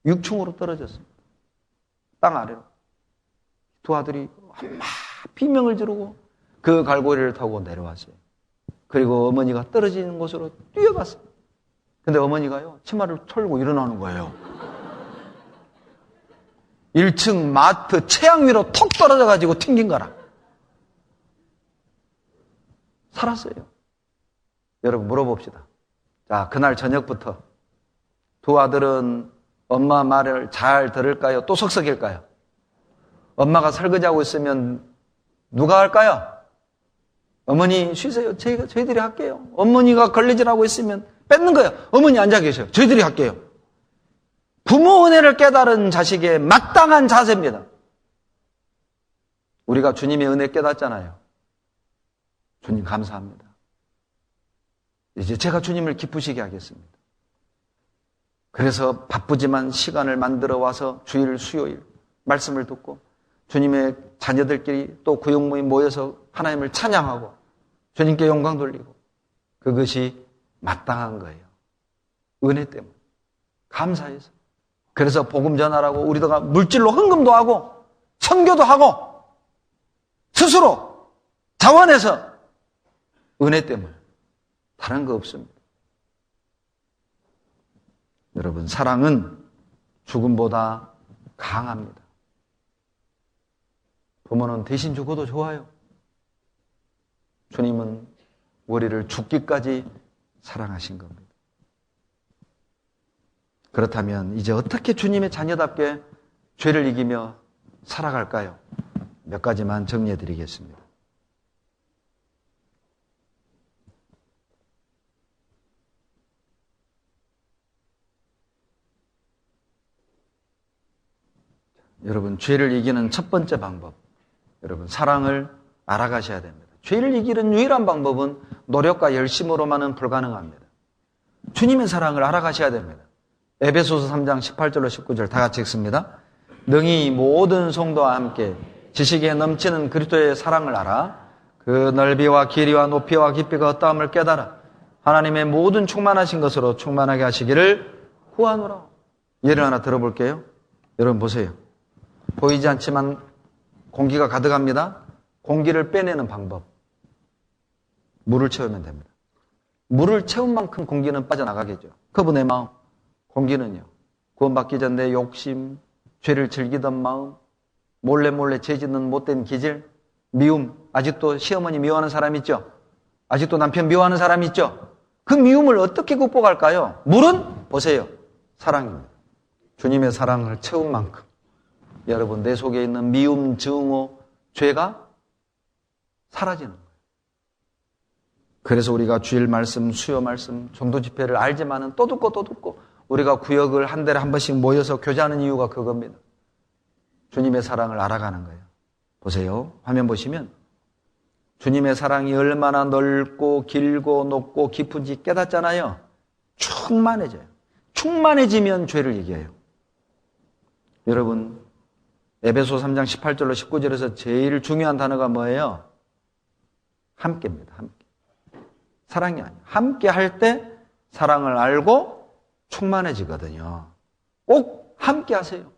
6층으로 떨어졌습니다. 땅 아래로. 두 아들이 막 비명을 지르고 그 갈고리를 타고 내려왔어요. 그리고 어머니가 떨어지는 곳으로 뛰어갔어요. 근데 어머니가요, 치마를 털고 일어나는 거예요. 1층 마트 채양 위로 톡 떨어져가지고 튕긴 거라. 살았어요. 여러분, 물어봅시다. 자, 그날 저녁부터 두 아들은 엄마 말을 잘 들을까요? 또 석석일까요? 엄마가 설거지하고 있으면 누가 할까요? 어머니 쉬세요. 저희들이 할게요. 어머니가 걸레질하고 있으면 뺏는 거예요. 어머니 앉아 계세요. 저희들이 할게요. 부모 은혜를 깨달은 자식의 마땅한 자세입니다. 우리가 주님의 은혜 깨닫잖아요. 주님 감사합니다. 이제 제가 주님을 기쁘시게 하겠습니다. 그래서 바쁘지만 시간을 만들어 와서 주일, 수요일 말씀을 듣고 주님의 자녀들끼리 또 구역모에 모여서 하나님을 찬양하고 주님께 영광 돌리고, 그것이 마땅한 거예요. 은혜 때문에. 감사해서. 그래서 복음 전하라고 우리가 물질로 헌금도 하고 선교도 하고 스스로 자원해서 은혜 때문에. 다른 거 없습니다. 여러분, 사랑은 죽음보다 강합니다. 부모는 대신 죽어도 좋아요. 주님은 우리를 죽기까지 사랑하신 겁니다. 그렇다면 이제 어떻게 주님의 자녀답게 죄를 이기며 살아갈까요? 몇 가지만 정리해 드리겠습니다. 여러분, 죄를 이기는 첫 번째 방법, 여러분, 사랑을 알아가셔야 됩니다. 죄를 이기는 유일한 방법은 노력과 열심으로만은 불가능합니다. 주님의 사랑을 알아가셔야 됩니다. 에베소서 3장 18절로 19절 다 같이 읽습니다. 능히 모든 성도와 함께 지식에 넘치는 그리스도의 사랑을 알아 그 넓이와 길이와 높이와 깊이가 어떠함을 깨달아 하나님의 모든 충만하신 것으로 충만하게 하시기를 구하노라. 예를 하나 들어볼게요. 여러분 보세요. 보이지 않지만 공기가 가득합니다. 공기를 빼내는 방법. 물을 채우면 됩니다. 물을 채운 만큼 공기는 빠져나가겠죠. 그분의 마음. 공기는요. 구원받기 전 내 욕심, 죄를 즐기던 마음, 몰래 죄 짓는 못된 기질, 미움. 아직도 시어머니 미워하는 사람 있죠? 아직도 남편 미워하는 사람 있죠? 그 미움을 어떻게 극복할까요? 물은 보세요. 사랑입니다. 주님의 사랑을 채운 만큼 여러분 내 속에 있는 미움, 증오, 죄가 사라지는 거예요. 그래서 우리가 주일 말씀, 수요 말씀, 종도 집회를 알지만은 또 듣고 우리가 구역을 한 달에 한 번씩 모여서 교제하는 이유가 그겁니다. 주님의 사랑을 알아가는 거예요. 보세요. 화면 보시면 주님의 사랑이 얼마나 넓고 길고 높고 깊은지 깨닫잖아요. 충만해져요. 충만해지면 죄를 이겨요. 여러분 에베소 3장 18절로 19절에서 제일 중요한 단어가 뭐예요? 함께입니다. 함께. 사랑이 아니에요. 함께 할 때 사랑을 알고 충만해지거든요. 꼭 함께 하세요.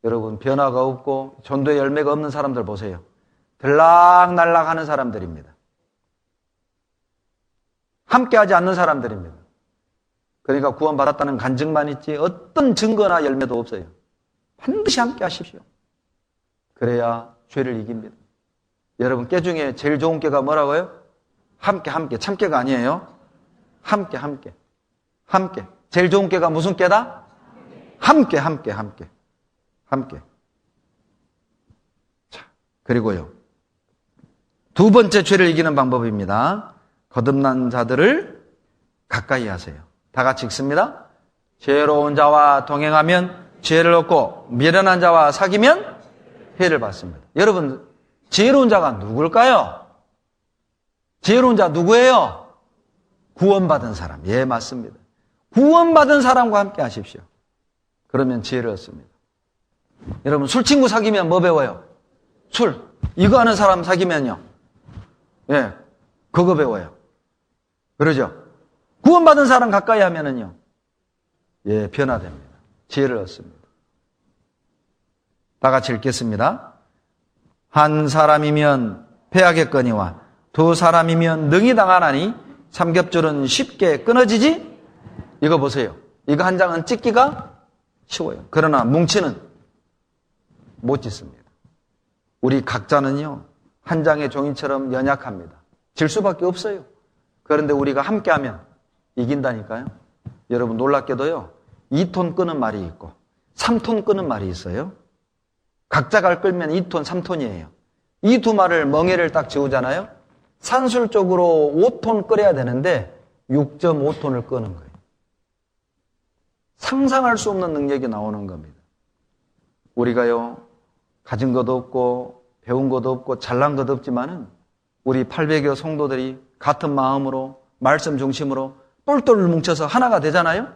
여러분 변화가 없고 전도의 열매가 없는 사람들 보세요. 들락날락 하는 사람들입니다. 함께 하지 않는 사람들입니다. 그러니까 구원받았다는 간증만 있지 어떤 증거나 열매도 없어요. 반드시 함께 하십시오. 그래야 죄를 이깁니다. 여러분 깨 중에 제일 좋은 깨가 뭐라고요? 함께. 참깨가 아니에요. 함께. 제일 좋은 깨가 무슨 깨다? 함께. 자, 그리고요. 두 번째 죄를 이기는 방법입니다. 거듭난 자들을 가까이 하세요. 다 같이 읽습니다. 지혜로운 자와 동행하면 지혜를 얻고 미련한 자와 사귀면 해를 받습니다. 여러분, 지혜로운 자가 누굴까요? 지혜로운 자 누구예요? 구원받은 사람. 예, 맞습니다. 구원받은 사람과 함께 하십시오. 그러면 지혜를 얻습니다. 여러분, 술 친구 사귀면 뭐 배워요? 술. 이거 하는 사람 사귀면요. 예, 그거 배워요. 그러죠? 구원받은 사람 가까이 하면은요. 예, 변화됩니다. 지혜를 얻습니다. 다 같이 읽겠습니다. 한 사람이면 패하겠거니와 두 사람이면 능히 당하나니 삼겹줄은 쉽게 끊어지지? 이거 보세요. 이거 한 장은 찢기가 쉬워요. 그러나 뭉치는 못 찢습니다. 우리 각자는요. 한 장의 종이처럼 연약합니다. 질 수밖에 없어요. 그런데 우리가 함께하면 이긴다니까요. 여러분 놀랍게도요. 2톤 끄는 말이 있고 3톤 끄는 말이 있어요. 각자가 끌면 2톤, 3톤이에요. 이 두 말을 멍에를 딱 지우잖아요. 산술적으로 5톤 끓여야 되는데 6.5톤을 끄는 거예요. 상상할 수 없는 능력이 나오는 겁니다. 우리가요. 가진 것도 없고 배운 것도 없고 잘난 것도 없지만은 우리 800여 성도들이 같은 마음으로 말씀 중심으로 똘똘 뭉쳐서 하나가 되잖아요.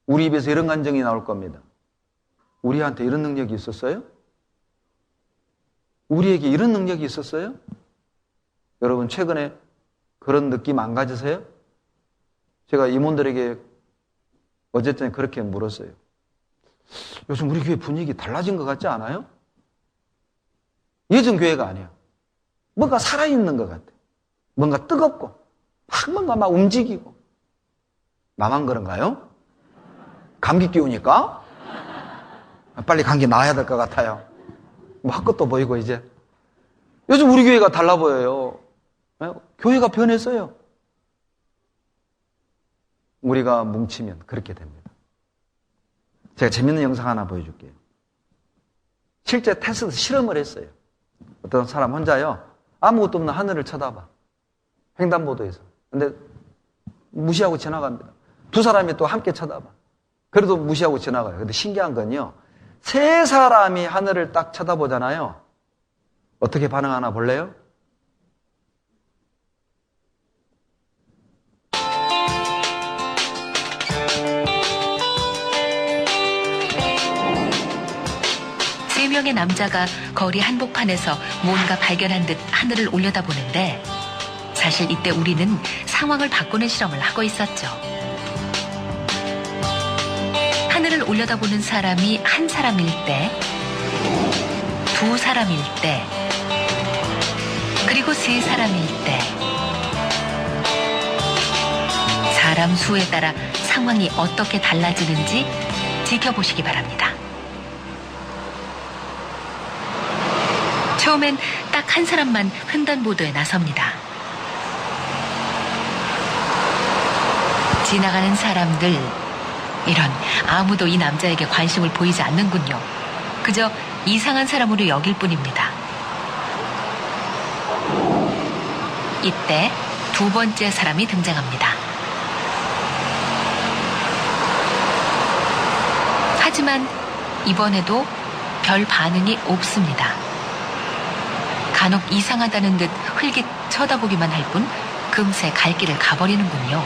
우리 입에서 이런 간증이 나올 겁니다. 우리한테 이런 능력이 있었어요? 우리에게 이런 능력이 있었어요? 여러분 최근에 그런 느낌 안 가지세요? 제가 임원들에게 어쨌든 그렇게 물었어요. 요즘 우리 교회 분위기 달라진 것 같지 않아요? 예전 교회가 아니에요. 뭔가 살아있는 것 같아. 뭔가 뜨겁고 뭔가 막 움직이고. 나만 그런가요? 감기 끼우니까? 빨리 감기 나아야 될 것 같아요. 뭐 헛것도 보이고 이제. 요즘 우리 교회가 달라 보여요. 교회가 변했어요. 우리가 뭉치면 그렇게 됩니다. 제가 재밌는 영상 하나 보여줄게요. 실제 테스트 실험을 했어요. 어떤 사람 혼자요, 아무것도 없는 하늘을 쳐다봐. 횡단보도에서. 근데 무시하고 지나갑니다. 두 사람이 또 함께 쳐다봐. 그래도 무시하고 지나가요. 근데 신기한 건요, 세 사람이 하늘을 딱 쳐다보잖아요. 어떻게 반응하나 볼래요? 세 명의 남자가 거리 한복판에서 뭔가 발견한 듯 하늘을 올려다보는데, 사실 이때 우리는 상황을 바꾸는 실험을 하고 있었죠. 하늘을 올려다보는 사람이 한 사람일 때, 두 사람일 때, 그리고 세 사람일 때, 사람 수에 따라 상황이 어떻게 달라지는지 지켜보시기 바랍니다. 처음엔 딱 한 사람만 횡단보도에 나섭니다. 지나가는 사람들, 이런, 아무도 이 남자에게 관심을 보이지 않는군요. 그저 이상한 사람으로 여길 뿐입니다. 이때 두 번째 사람이 등장합니다. 하지만 이번에도 별 반응이 없습니다. 간혹 이상하다는 듯 흘깃 쳐다보기만 할 뿐 금세 갈 길을 가버리는군요.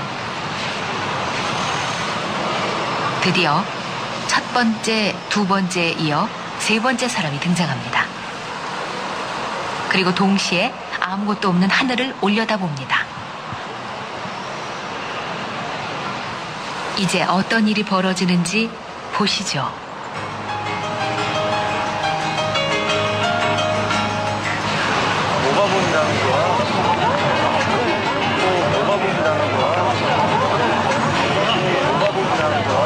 드디어 첫 번째, 두 번째에 이어 세 번째 사람이 등장합니다. 그리고 동시에 아무것도 없는 하늘을 올려다봅니다. 이제 어떤 일이 벌어지는지 보시죠. 뭐가 보인다는 거야? 뭐가 보인다는 거야? 뭐가 보인다는 거야?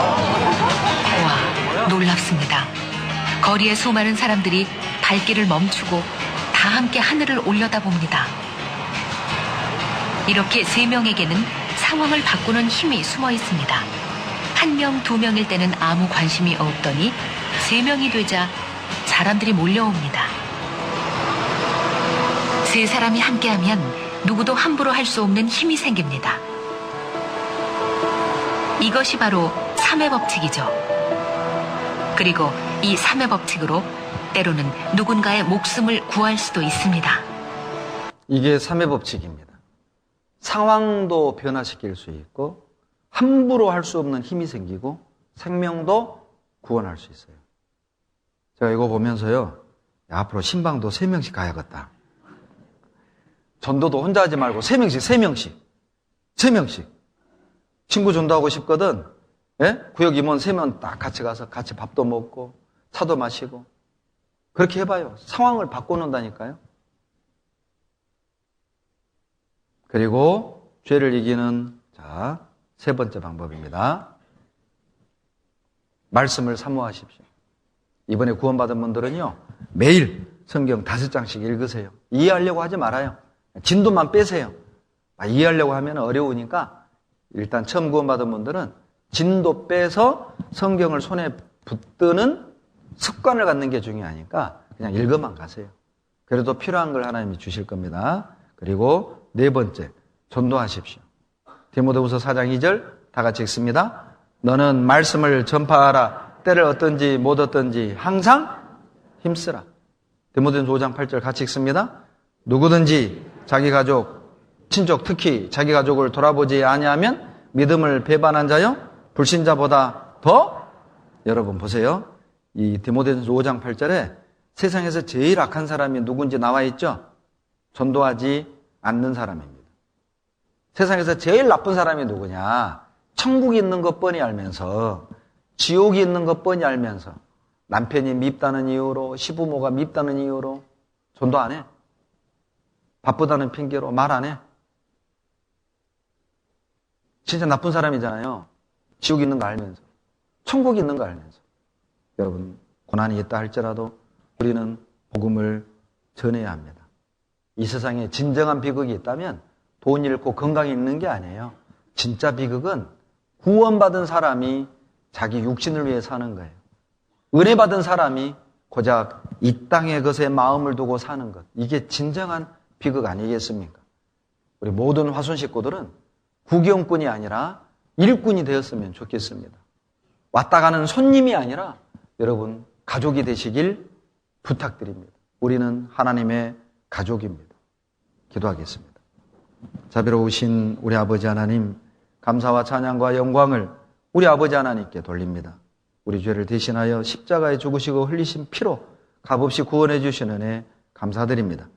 와, 놀랍습니다. 거리의 수많은 사람들이 발길을 멈추고 다 함께 하늘을 올려다봅니다. 이렇게 세 명에게는 상황을 바꾸는 힘이 숨어 있습니다. 한 명, 두 명일 때는 아무 관심이 없더니 세 명이 되자 사람들이 몰려옵니다. 세 사람이 함께하면 누구도 함부로 할 수 없는 힘이 생깁니다. 이것이 바로 3의 법칙이죠. 그리고 이 3의 법칙으로 때로는 누군가의 목숨을 구할 수도 있습니다. 이게 3의 법칙입니다. 상황도 변화시킬 수 있고 함부로 할 수 없는 힘이 생기고 생명도 구원할 수 있어요. 제가 이거 보면서요, 야, 앞으로 신방도 3명씩 가야겠다. 전도도 혼자 하지 말고 3명씩. 친구 전도하고 싶거든. 예? 구역 임원 3명 딱 같이 가서 같이 밥도 먹고 차도 마시고 그렇게 해봐요. 상황을 바꿔놓는다니까요. 그리고 죄를 이기는 세 번째 방법입니다. 말씀을 사모하십시오. 이번에 구원받은 분들은요, 매일 성경 5장씩 읽으세요. 이해하려고 하지 말아요. 진도만 빼세요. 이해하려고 하면 어려우니까 일단 처음 구원받은 분들은 진도 빼서 성경을 손에 붙드는 습관을 갖는 게 중요하니까 그냥 읽어만 가세요. 그래도 필요한 걸 하나님이 주실 겁니다. 그리고 네 번째, 전도하십시오. 디모데후서 4장 2절 다 같이 읽습니다. 너는 말씀을 전파하라. 때를 얻든지 못 얻든지 항상 힘쓰라. 디모데후서 5장 8절 같이 읽습니다. 누구든지 자기 가족, 친족, 특히 자기 가족을 돌아보지 아니하면 믿음을 배반한 자요 불신자보다 더, 여러분 보세요. 이 디모데후서 5장 8절에 세상에서 제일 악한 사람이 누군지 나와 있죠? 전도하지 않는 사람입니다. 세상에서 제일 나쁜 사람이 누구냐? 천국이 있는 것 뻔히 알면서, 지옥이 있는 것 뻔히 알면서, 남편이 밉다는 이유로, 시부모가 밉다는 이유로 전도 안 해. 바쁘다는 핑계로 말 안 해. 진짜 나쁜 사람이잖아요. 지옥이 있는 거 알면서, 천국이 있는 거 알면서. 여러분, 고난이 있다 할지라도 우리는 복음을 전해야 합니다. 이 세상에 진정한 비극이 있다면 돈 잃고 건강이 있는 게 아니에요. 진짜 비극은 구원받은 사람이 자기 육신을 위해 사는 거예요. 은혜 받은 사람이 고작 이 땅의 것에 마음을 두고 사는 것. 이게 진정한 비극 아니겠습니까? 우리 모든 화순 식구들은 구경꾼이 아니라 일꾼이 되었으면 좋겠습니다. 왔다 가는 손님이 아니라 여러분 가족이 되시길 부탁드립니다. 우리는 하나님의 가족입니다. 기도하겠습니다. 자비로우신 우리 아버지 하나님, 감사와 찬양과 영광을 우리 아버지 하나님께 돌립니다. 우리 죄를 대신하여 십자가에 죽으시고 흘리신 피로 값없이 구원해 주신 은혜 감사드립니다.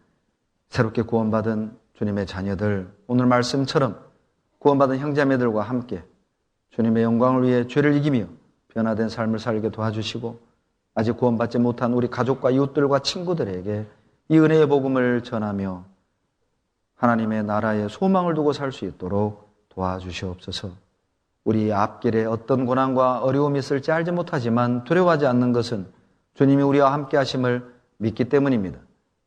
새롭게 구원받은 주님의 자녀들, 오늘 말씀처럼 구원받은 형제자매들과 함께 주님의 영광을 위해 죄를 이기며 변화된 삶을 살게 도와주시고, 아직 구원받지 못한 우리 가족과 이웃들과 친구들에게 이 은혜의 복음을 전하며 하나님의 나라에 소망을 두고 살 수 있도록 도와주시옵소서. 우리 앞길에 어떤 고난과 어려움이 있을지 알지 못하지만 두려워하지 않는 것은 주님이 우리와 함께 하심을 믿기 때문입니다.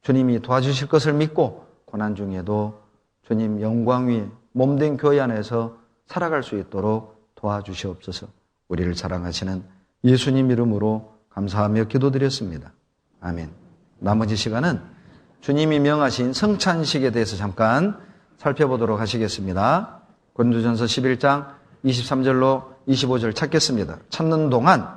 주님이 도와주실 것을 믿고 고난 중에도 주님 영광 위에 몸된 교회 안에서 살아갈 수 있도록 도와주시옵소서. 우리를 사랑하시는 예수님 이름으로 감사하며 기도드렸습니다. 아멘. 나머지 시간은 주님이 명하신 성찬식에 대해서 잠깐 살펴보도록 하시겠습니다. 고린도전서 11장 23절로 25절 찾겠습니다. 찾는 동안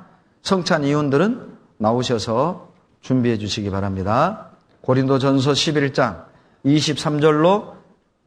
성찬 이웃들은 나오셔서 준비해 주시기 바랍니다. 고린도전서 11장 23절로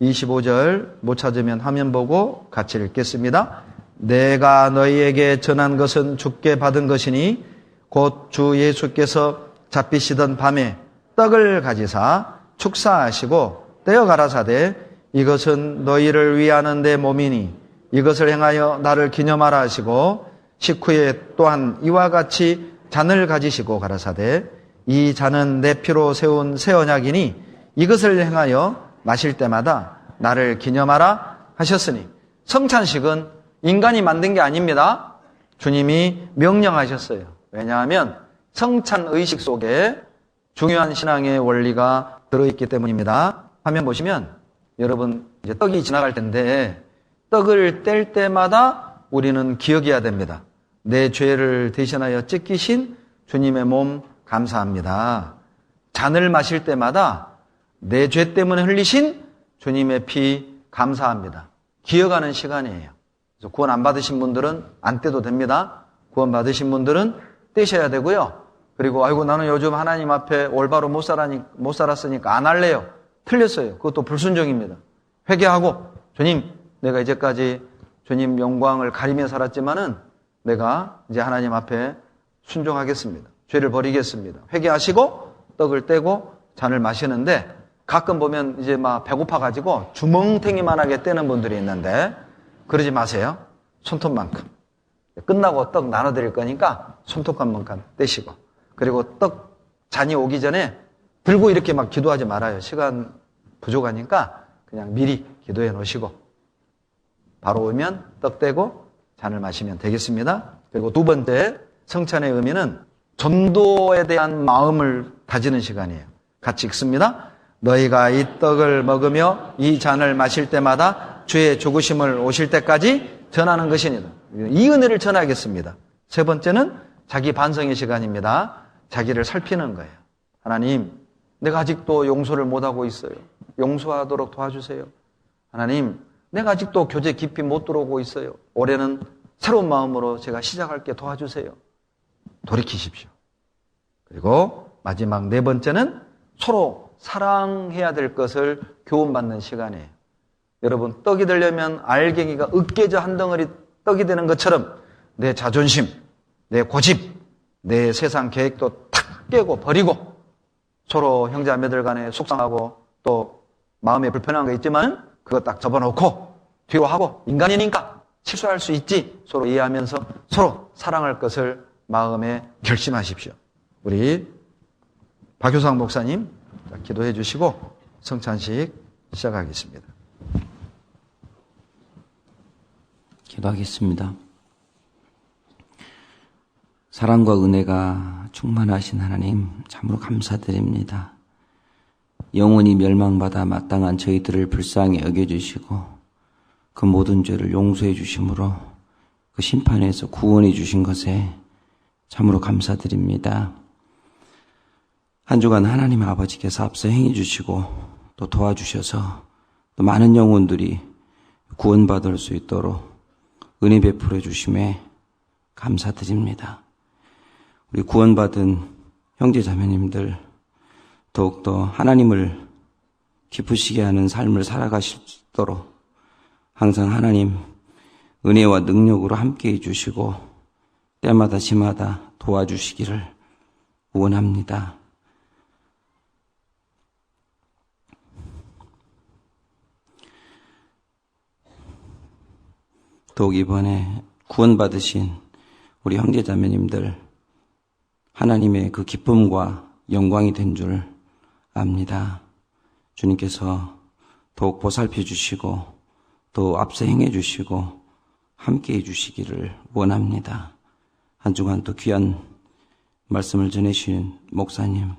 25절 못 찾으면 화면 보고 같이 읽겠습니다. 내가 너희에게 전한 것은 주께 받은 것이니 곧 주 예수께서 잡히시던 밤에 떡을 가지사 축사하시고 떼어 가라사대 이것은 너희를 위하는 내 몸이니 이것을 행하여 나를 기념하라 하시고 식후에 또한 이와 같이 잔을 가지시고 가라사대 이 잔은 내 피로 세운 새 언약이니 이것을 행하여 마실 때마다 나를 기념하라 하셨으니, 성찬식은 인간이 만든 게 아닙니다. 주님이 명령하셨어요. 왜냐하면 성찬의식 속에 중요한 신앙의 원리가 들어있기 때문입니다. 화면 보시면 여러분 이제 떡이 지나갈 텐데 떡을 뗄 때마다 우리는 기억해야 됩니다. 내 죄를 대신하여 찢기신 주님의 몸 감사합니다. 잔을 마실 때마다 내 죄 때문에 흘리신 주님의 피 감사합니다. 기억하는 시간이에요. 그래서 구원 안 받으신 분들은 안 떼도 됩니다. 구원 받으신 분들은 떼셔야 되고요. 그리고 아이고 나는 요즘 하나님 앞에 올바로 못 살았으니까 안 할래요. 틀렸어요. 그것도 불순종입니다. 회개하고 주님, 내가 이제까지 주님 영광을 가리며 살았지만은 내가 이제 하나님 앞에 순종하겠습니다. 죄를 버리겠습니다. 회개하시고 떡을 떼고 잔을 마시는데, 가끔 보면 이제 막 배고파가지고 주멍탱이만하게 떼는 분들이 있는데 그러지 마세요. 손톱만큼. 끝나고 떡 나눠드릴 거니까 손톱만큼 떼시고, 그리고 떡 잔이 오기 전에 들고 이렇게 막 기도하지 말아요. 시간 부족하니까 그냥 미리 기도해 놓으시고 바로 오면 떡 떼고 잔을 마시면 되겠습니다. 그리고 두 번째, 성찬의 의미는 전도에 대한 마음을 다지는 시간이에요. 같이 읽습니다. 너희가 이 떡을 먹으며 이 잔을 마실 때마다 주의 죽으심을 오실 때까지 전하는 것이니라. 이 은혜를 전하겠습니다. 세 번째는 자기 반성의 시간입니다. 자기를 살피는 거예요. 하나님, 내가 아직도 용서를 못하고 있어요. 용서하도록 도와주세요. 하나님, 내가 아직도 교제 깊이 못 들어오고 있어요. 올해는 새로운 마음으로 제가 시작할게 도와주세요. 돌이키십시오. 그리고 마지막 네 번째는 서로 사랑해야 될 것을 교훈받는 시간이에요. 여러분, 떡이 되려면 알갱이가 으깨져 한 덩어리 떡이 되는 것처럼 내 자존심, 내 고집, 내 세상 계획도 탁 깨고 버리고 서로 형제자매들 간에 속상하고 또 마음에 불편한 거 있지만 그거 딱 접어놓고 뒤로 하고 인간이니까 실수할 수 있지. 서로 이해하면서 서로 사랑할 것을 마음에 결심하십시오. 우리 박효상 목사님 기도해 주시고 성찬식 시작하겠습니다. 기도하겠습니다. 사랑과 은혜가 충만하신 하나님, 참으로 감사드립니다. 영원히 멸망받아 마땅한 저희들을 불쌍히 여겨주시고 그 모든 죄를 용서해 주심으로 그 심판에서 구원해 주신 것에 참으로 감사드립니다. 한 주간 하나님 아버지께서 앞서 행해 주시고 또 도와주셔서 또 많은 영혼들이 구원받을 수 있도록 은혜 베풀어 주심에 감사드립니다. 우리 구원받은 형제 자매님들 더욱더 하나님을 기쁘시게 하는 삶을 살아가실 수 있도록 항상 하나님 은혜와 능력으로 함께해 주시고 때마다 시마다 도와주시기를 원합니다. 더욱 이번에 구원받으신 우리 형제자매님들 하나님의 그 기쁨과 영광이 된 줄 압니다. 주님께서 더욱 보살펴 주시고 또 앞서 행해 주시고 함께해 주시기를 원합니다. 한 주간 또 귀한 말씀을 전해주신 목사님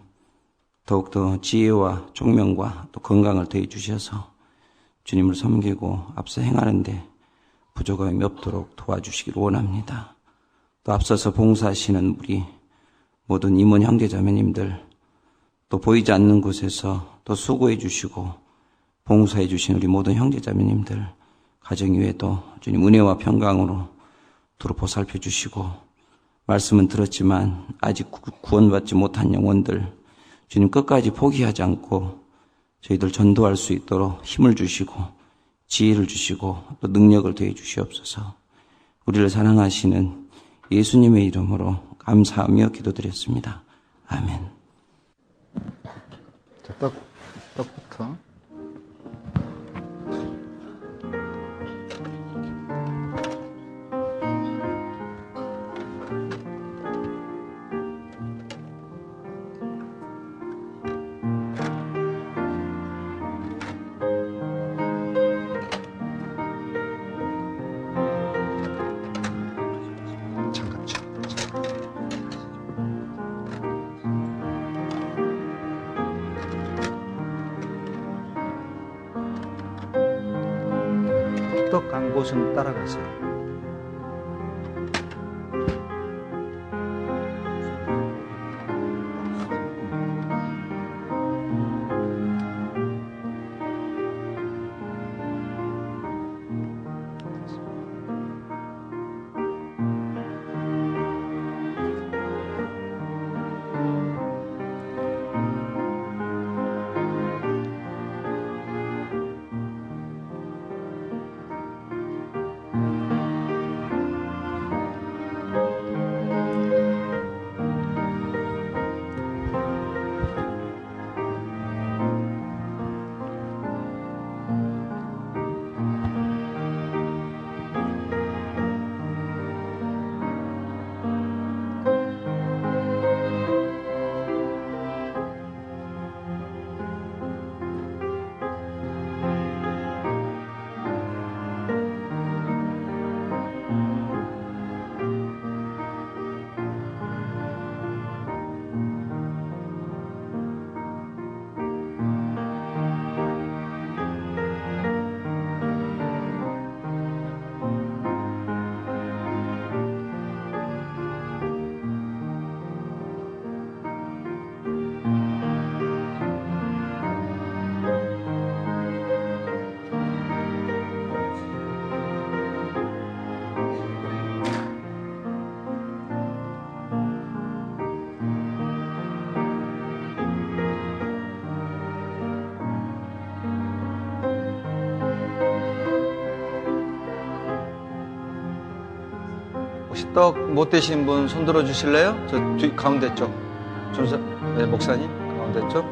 더욱더 지혜와 총명과 또 건강을 더해 주셔서 주님을 섬기고 앞서 행하는데 부족함이 없도록 도와주시기를 원합니다. 또 앞서서 봉사하시는 우리 모든 임원 형제자매님들 또 보이지 않는 곳에서 또 수고해 주시고 봉사해 주신 우리 모든 형제자매님들 가정 위에도 주님 은혜와 평강으로 두루 보살펴 주시고 말씀은 들었지만 아직 구원받지 못한 영혼들 주님 끝까지 포기하지 않고 저희들 전도할 수 있도록 힘을 주시고 지혜를 주시고 또 능력을 더해 주시옵소서. 우리를 사랑하시는 예수님의 이름으로 감사하며 기도드렸습니다. 아멘. 자, 떡부터. 떡 간 곳은 따라가세요. 혹시 떡 못 드신 분 손 들어 주실래요? 저 뒤 가운데 쪽. 네, 목사님 가운데 쪽.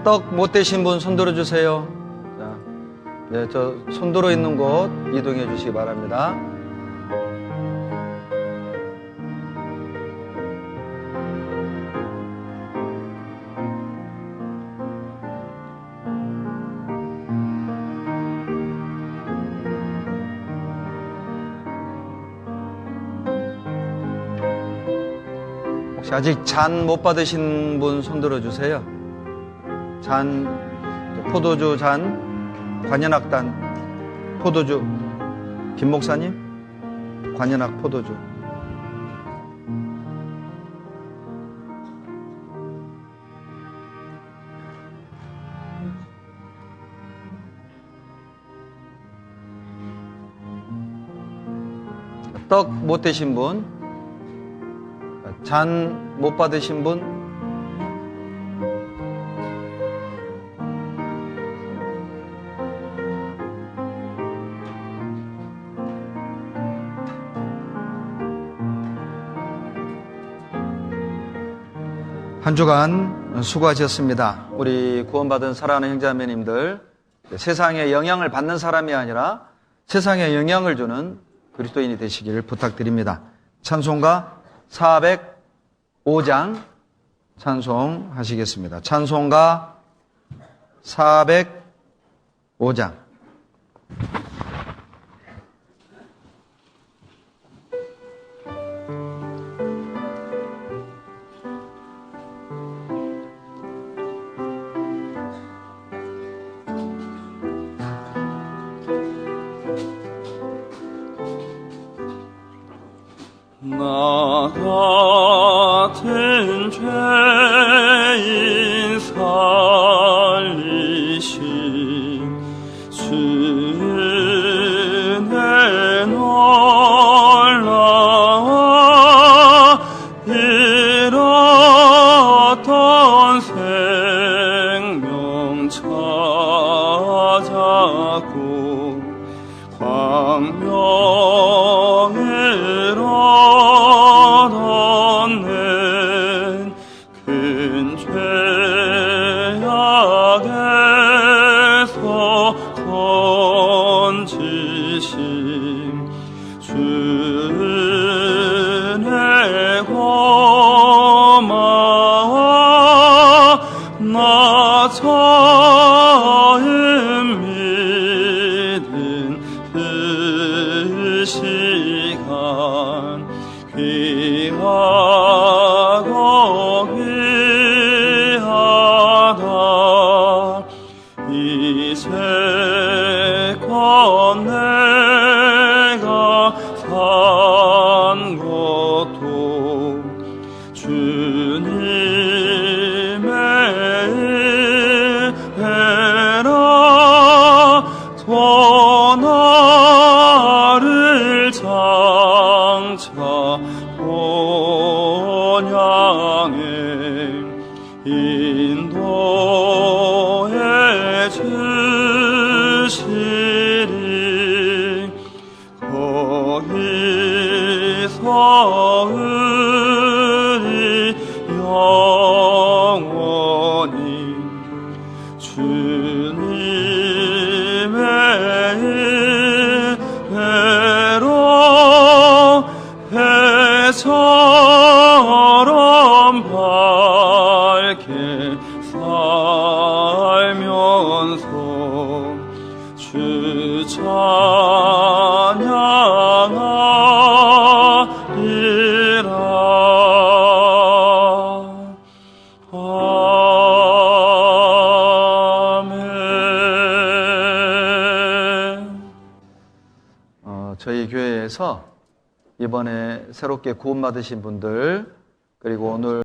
떡 못 되신 분 손 들어주세요. 자, 네, 저 손들어 있는 곳 이동해 주시기 바랍니다. 혹시 아직 잔 못 받으신 분 손 들어주세요. 잔, 포도주 잔, 관현악단, 포도주, 김 목사님, 관현악 포도주. 떡 못 되신 분, 잔 못 받으신 분, 한 주간 수고하셨습니다. 우리 구원받은 사랑하는 형제자매님들, 세상에 영향을 받는 사람이 아니라 세상에 영향을 주는 그리스도인이 되시기를 부탁드립니다. 찬송가 405장 찬송하시겠습니다. 찬송가 405장. 나 같은 죄인 살리신 주의 놀라워 잃었던 생명 찾았고 광명을 얻었네. 큰 죄악에서 건지심 주의 고마워. 나 처음 믿은 그 시간 귀하고 귀하다. 이제껏 내가 산 것도 주님의 은혜라. 더 나를 장차 본향에 인도해 주시리. 거기서 우리 영원히 주님의 은혜로 배처럼 밝게 살면서 주 찬양하리라. 아멘. 저희 교회에서 이번에 새롭게 구원받으신 분들, 그리고 오늘